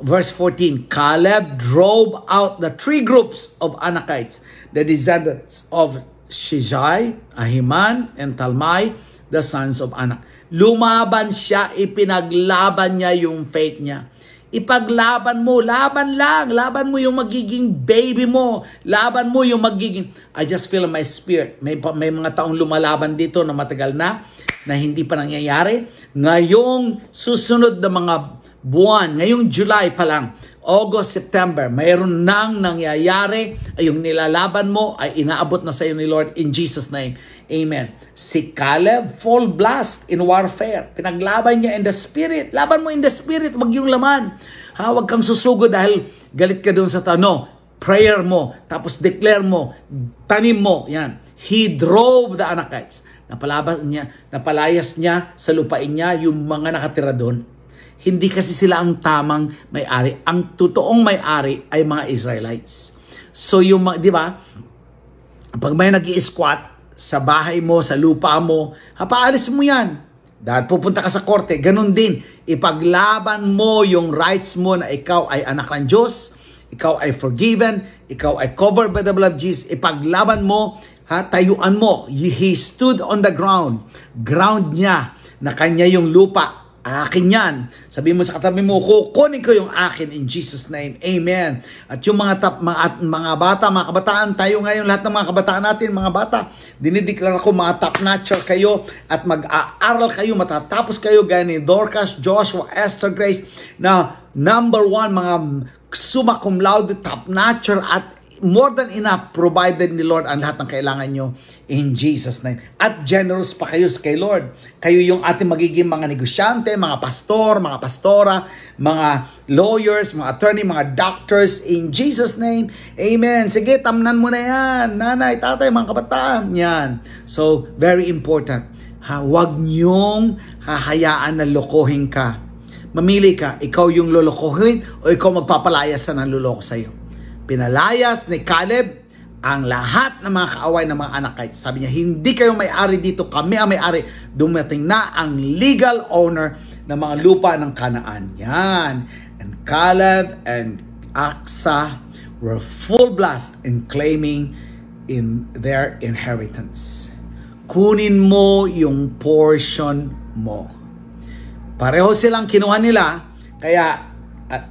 Speaker 10: verse 14. Caleb drove out the 3 groups of Anakites, the descendants of Shijai, Ahiman, and Talmai, the sons of Anak. Lumaban siya, ipinaglaban niya yung faith niya. Ipaglaban mo, laban lang. Laban mo yung magiging baby mo. Laban mo yung magiging... I just feel in my spirit. May mga taong lumalaban dito na matagal na hindi pa nangyayari. Ngayong susunod na mga buwan, ngayong July pa lang, August, September, mayroon nang nangyayari. Ay yung nilalaban mo ay inaabot na sa iyo ni Lord in Jesus' name. Amen. Si Caleb, full blast in warfare. Pinaglaban niya in the spirit. Laban mo in the spirit, wag yung laman. Wag kang susugo dahil galit ka doon sa tano. Prayer mo, tapos declare mo, tanim mo. Yan. He drove the Anakites. Napalayas niya sa lupain niya yung mga nakatira doon. Hindi kasi sila ang tamang may-ari. Ang totoong may-ari ay mga Israelites. So yung, di ba, pag may nag-i-squat sa bahay mo, sa lupa mo, paalis mo yan. Dahil pupunta ka sa korte, ganun din. Ipaglaban mo yung rights mo na ikaw ay anak ng Diyos. ikaw ay forgiven, ikaw ay covered by the blood of Jesus, ipaglaban mo, tayuan mo. He stood on the ground niya, na kanya yung lupa. Akin yan. Sabi mo sa katabi mo, kukunin ko yung akin in Jesus' name. Amen. At yung mga bata, mga kabataan, tayo ngayon, lahat ng mga kabataan natin, mga bata, dinideklara ko mga top-notcher kayo at mag-aaral kayo, matatapos kayo gaya ni Dorcas, Joshua, Esther, Grace, na number 1, mga summa cum laude, top-notcher at more than enough provided ni Lord ang lahat ng kailangan nyo in Jesus' name. At generous pa kayo kay Lord. Kayo yung ating magiging mga negosyante, mga pastor, mga pastora, mga lawyers, mga attorney, mga doctors in Jesus' name. Amen. Sige, tamnan mo na yan. Nanay, tatay, mga kabataan. Yan. So, very important. Huwag nyong hahayaan na lokohin ka. Mamili ka, ikaw yung lolokohin o ikaw magpapalayas sa nanluloko sa'yo. Pinalayas ni Caleb ang lahat ng mga kaaway ng mga Anakites. Sabi niya, hindi kayo may-ari dito, kami ang may-ari. Dumating na ang legal owner ng mga lupa ng Canaan. Yan. And Caleb and Aksa were full blast in claiming in their inheritance. Kunin mo yung portion mo. Pareho silang kinuha nila, kaya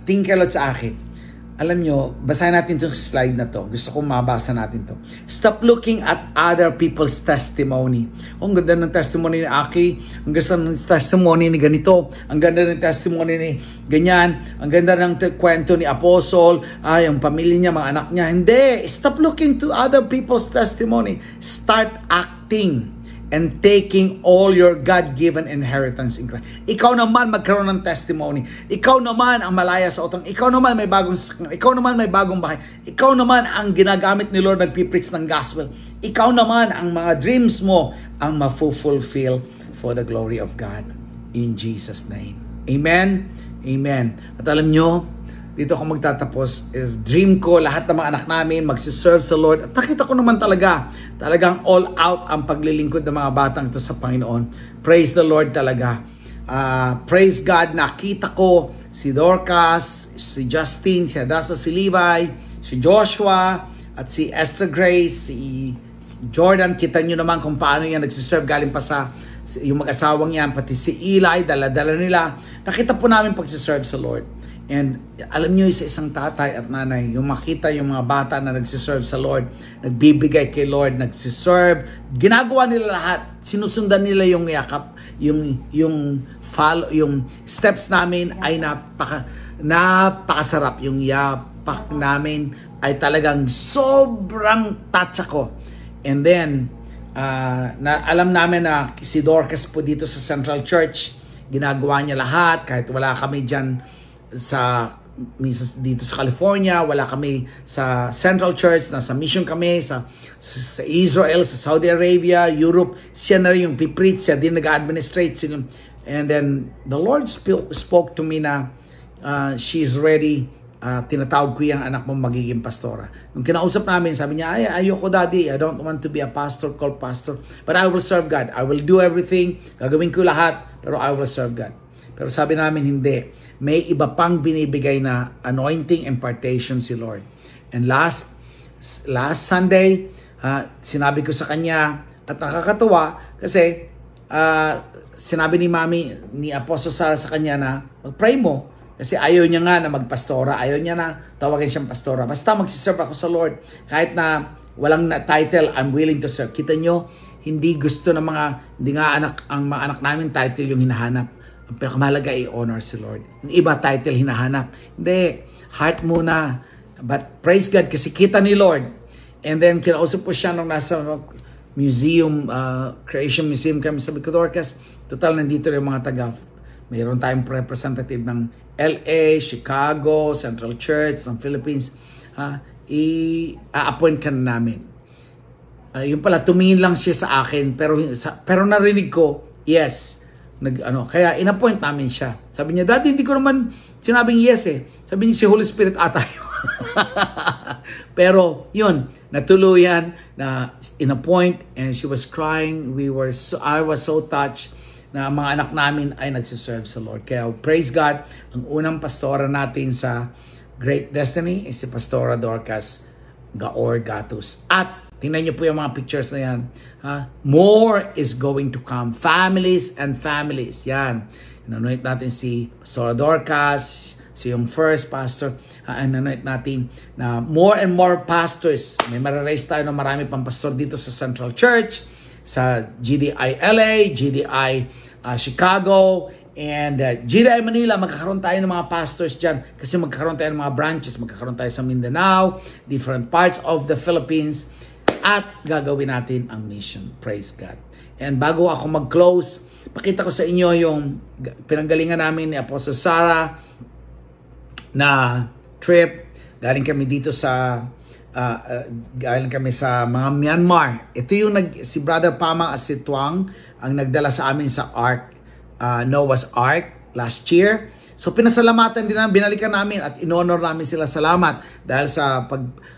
Speaker 10: tingkelot sa akin. Alam nyo, basahin natin itong slide na to. Gusto kong mabasa natin to. Stop looking at other people's testimony. Ang ganda ng testimony ni Aki. Ang ganda ng testimony ni ganito. Ang ganda ng testimony ni ganyan. Ang ganda ng kwento ni Apostle. Yung pamilya niya, mga anak niya. Hindi. Stop looking to other people's testimony. Start acting and taking all your God-given inheritance in Christ. Ikaw naman magkaroon ng testimony. Ikaw naman ang malaya sa utang. Ikaw naman may bagong sakyan. Ikaw naman may bagong bahay. Ikaw naman ang ginagamit ni Lord nagpipreach ng gospel. Ikaw naman ang mga dreams mo ang mafulfill for the glory of God. In Jesus' name. Amen? Amen. At alam nyo, dito ako magtatapos is dream ko lahat ng mga anak namin magsiserve sa Lord. At nakita ko naman talagang all out ang paglilingkod ng mga batang ito sa Panginoon. Praise the Lord talaga. Praise God, nakita ko si Dorcas, si Justin, si Adasa, si Levi, si Joshua, at si Esther Grace, si Jordan. Kita nyo naman kung paano yan nagsiserve galing pa sa yung mag-asawang yan, pati si Eli, dala-dala nila. Nakita po namin pagsiserve sa Lord. And alam nyo, sa isang tatay at nanay, yung makita yung mga bata na nagsiserve sa Lord, nagbibigay kay Lord, nagsiserve, ginagawa nila lahat, sinusundan nila yung yakap, yung steps namin ay napakasarap. Yung yapak namin ay talagang sobrang touch ako. And then, alam namin na si Dorcas po dito sa Central Church, ginagawa niya lahat, kahit wala kami dyan dito sa California, wala kami sa Central Church, nasa mission kami sa Israel, sa Saudi Arabia, Europe. Siya na rin yung pipreach, siya din nag-administrate. And then the Lord spoke to me na she's ready. Tinatawag ko yung anak mo magiging pastora. Nung kinausap namin, sabi niya, ayoko daddy, I don't want to be a pastor called pastor, but I will serve God. I will do everything, gagawin ko lahat, pero I will serve God. Pero sabi namin, hindi. May iba pang binibigay na anointing, impartation si Lord. And last Sunday, sinabi ko sa kanya, at nakakatuwa, kasi sinabi ni Mami, ni Apostle Sara sa kanya na, mag-pray mo. Kasi ayaw niya nga na magpastora, ayaw niya na tawagin siyang pastora. Basta magsiserve ako sa Lord. Kahit na walang title, I'm willing to serve. Kita nyo, hindi gusto ng hindi nga ang mga anak namin title yung hinahanap. Ang pinakamahalaga ay honor si Lord. Yung iba title hinahanap. Hindi, heart muna. But praise God kasi kita ni Lord. And then kinausap po siya nung nasa museum, Creation Museum kami sa Dorcas. Total nandito rin yung mga mayroon tayong representative ng LA, Chicago, Central Church, ng Philippines. I-appoint ka na namin. Yung pala, tumingin lang siya sa akin. Pero narinig ko, yes. Kaya in-appoint namin siya. Sabi niya, Daddy, hindi ko naman sinabing yes eh. Sabi niya, si Holy Spirit ata yun. Pero yun, natuluyan na in-appoint and she was crying. I was so touched na mga anak namin ay nagsiserve sa Lord. Kaya praise God, ang unang pastora natin sa Great Destiny is si Pastora Dorcas Gaor Gatus. At tingnan niyo po yung mga pictures na yan. More is going to come. Families and families. Yan. Nanonood natin si Pastora Dorcas, si yung first pastor. Nanonood natin na more and more pastors. May mararaise tayo na marami pang pastor dito sa Central Church, sa GDI LA, GDI Chicago, and GDI Manila. Magkakaroon tayo ng mga pastors dyan kasi magkakaroon tayo ng mga branches. Magkakaroon tayo sa Mindanao, different parts of the Philippines, at gagawin natin ang mission. Praise God. And bago ako mag-close, pakita ko sa inyo yung pinanggalingan namin ni Apostle Sarah na trip. Galing kami dito sa galing kami sa mga Myanmar. Ito yung si Brother Pamang Asitwang ang nagdala sa amin sa Ark, Noah's Ark last year. So pinasalamatan din namin, binalikan namin at in-honor namin sila. Salamat dahil sa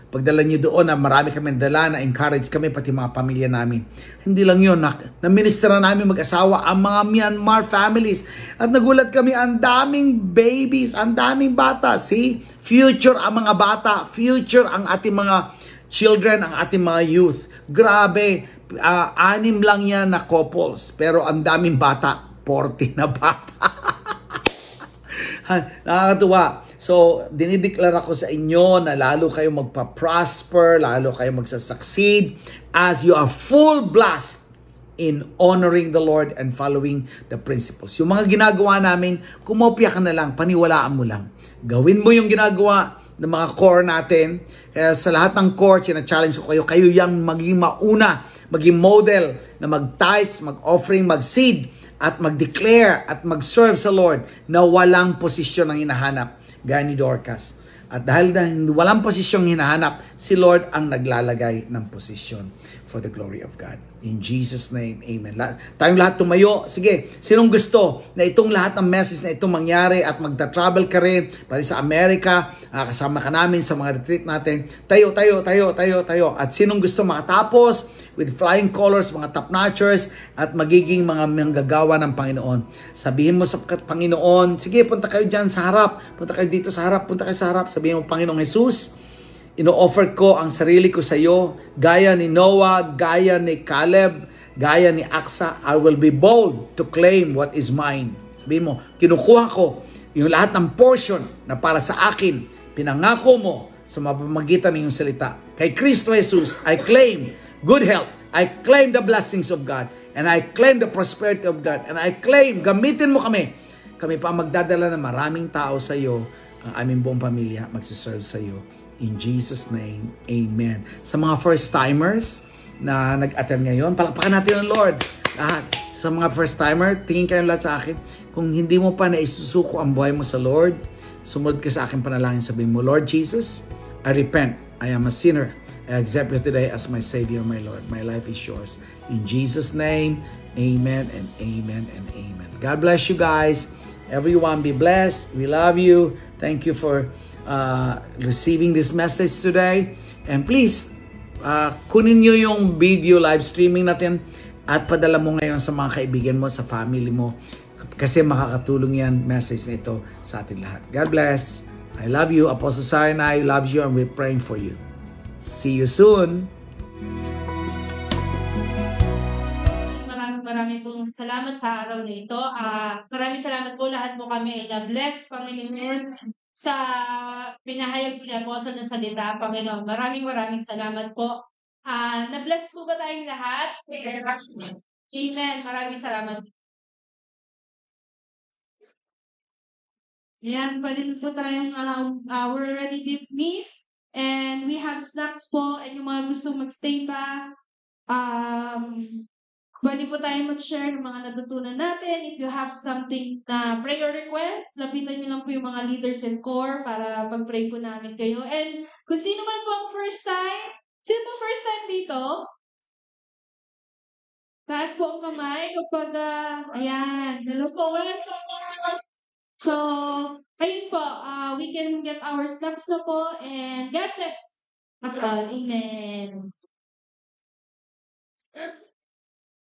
Speaker 10: pagdala nyo doon na marami kami dala, na encourage kami pati mga pamilya namin. Hindi lang yun, na-ministera namin mag-asawa ang mga Myanmar families. At nagulat kami, ang daming babies, ang daming bata. See? Future ang mga bata, future ang ating mga children, ang ating mga youth. Grabe, 6 lang yan na couples, pero ang daming bata, 40 na bata. Nakakatuwa. So, dinideklara ko sa inyo na lalo kayo magpa-prosper, lalo kayo magsa-succeed as you are full blast in honoring the Lord and following the principles. Yung mga ginagawa namin, kumopya ka na lang, paniwalaan mo lang. Gawin mo yung ginagawa ng mga core natin. Kaya sa lahat ng core, sina-challenge ko kayo yung maging mauna, maging model na mag-tithes, mag-offering, mag-seed, at mag-declare at mag-serve sa Lord na walang posisyon ang hinahanap, gaya ni Dorcas. At dahil walang posisyong hinahanap, si Lord ang naglalagay ng posisyon for the glory of God. In Jesus' name, amen. Tayong lahat tumayo. Sige, sinong gusto na itong lahat ng message na itong mangyari at magta-travel ka rin, pati sa Amerika, kasama ka namin sa mga retreat natin. Tayo. At sinong gusto makatapos with flying colors, mga top-notchers, at magiging mga manggagawa ng Panginoon. Sabihin mo sa Panginoon, sige, punta kayo dyan sa harap. Punta kayo dito sa harap. Punta kayo sa harap. Sabihin mo, Panginoong Jesus, ino-offer ko ang sarili ko sa iyo, gaya ni Noah, gaya ni Caleb, gaya ni Aksa. I will be bold to claim what is mine. Sabihin mo, kinukuha ko yung lahat ng portion na para sa akin, pinangako mo sa mapamagitan ng iyong salita. Kay Kristo Jesus, I claim good health. I claim the blessings of God. And I claim the prosperity of God. And I claim, gamitin mo kami. Kami pa magdadala ng maraming tao sa iyo. Ang aming buong pamilya magsiserve sa iyo. In Jesus' name, amen. Sa mga first-timers na nag-attend ngayon, palakpakan natin ang Lord. Lahat. Sa mga first-timer, tingin kayo lahat sa akin. Kung hindi mo pa naisusuko ang buhay mo sa Lord, sumunod ka sa akin panalangin. Sabihin mo, Lord Jesus, I repent. I am a sinner. I accept you today as my Savior, my Lord. My life is yours. In Jesus' name, amen and amen and amen. God bless you guys. Everyone be blessed. We love you. Thank you for receiving this message today. And please, kunin nyo yung video live streaming natin at padala mo ngayon sa mga kaibigan mo, sa family mo. Kasi makakatulong yan, message na ito sa atin lahat. God bless. I love you. Apostle Sarah loves you and we're praying for you. See you soon!
Speaker 6: Maraming pong salamat sa araw na ito. Maraming salamat po lahat po kami ay na-bless, Panginoon, sa pinahayag ni Apostle ng salita, Panginoon. Maraming salamat po. Na-bless po ba tayong lahat? Amen. Maraming salamat. Yan, pwede po tayong we're already dismissed. And we have snacks po, and yung mga gustong magstay pa, pwede po tayong mag-share ng mga natutunan natin. If you have something na prayer request, lapitan nyo lang po yung mga leaders and core para pag-pray po namin kayo. And kung sino man po ang first time, sino po first time dito? Taas po ang kamay kapag, ayan, hello po, so, ayun po, we can get our snacks na po, and God bless us all. Amen.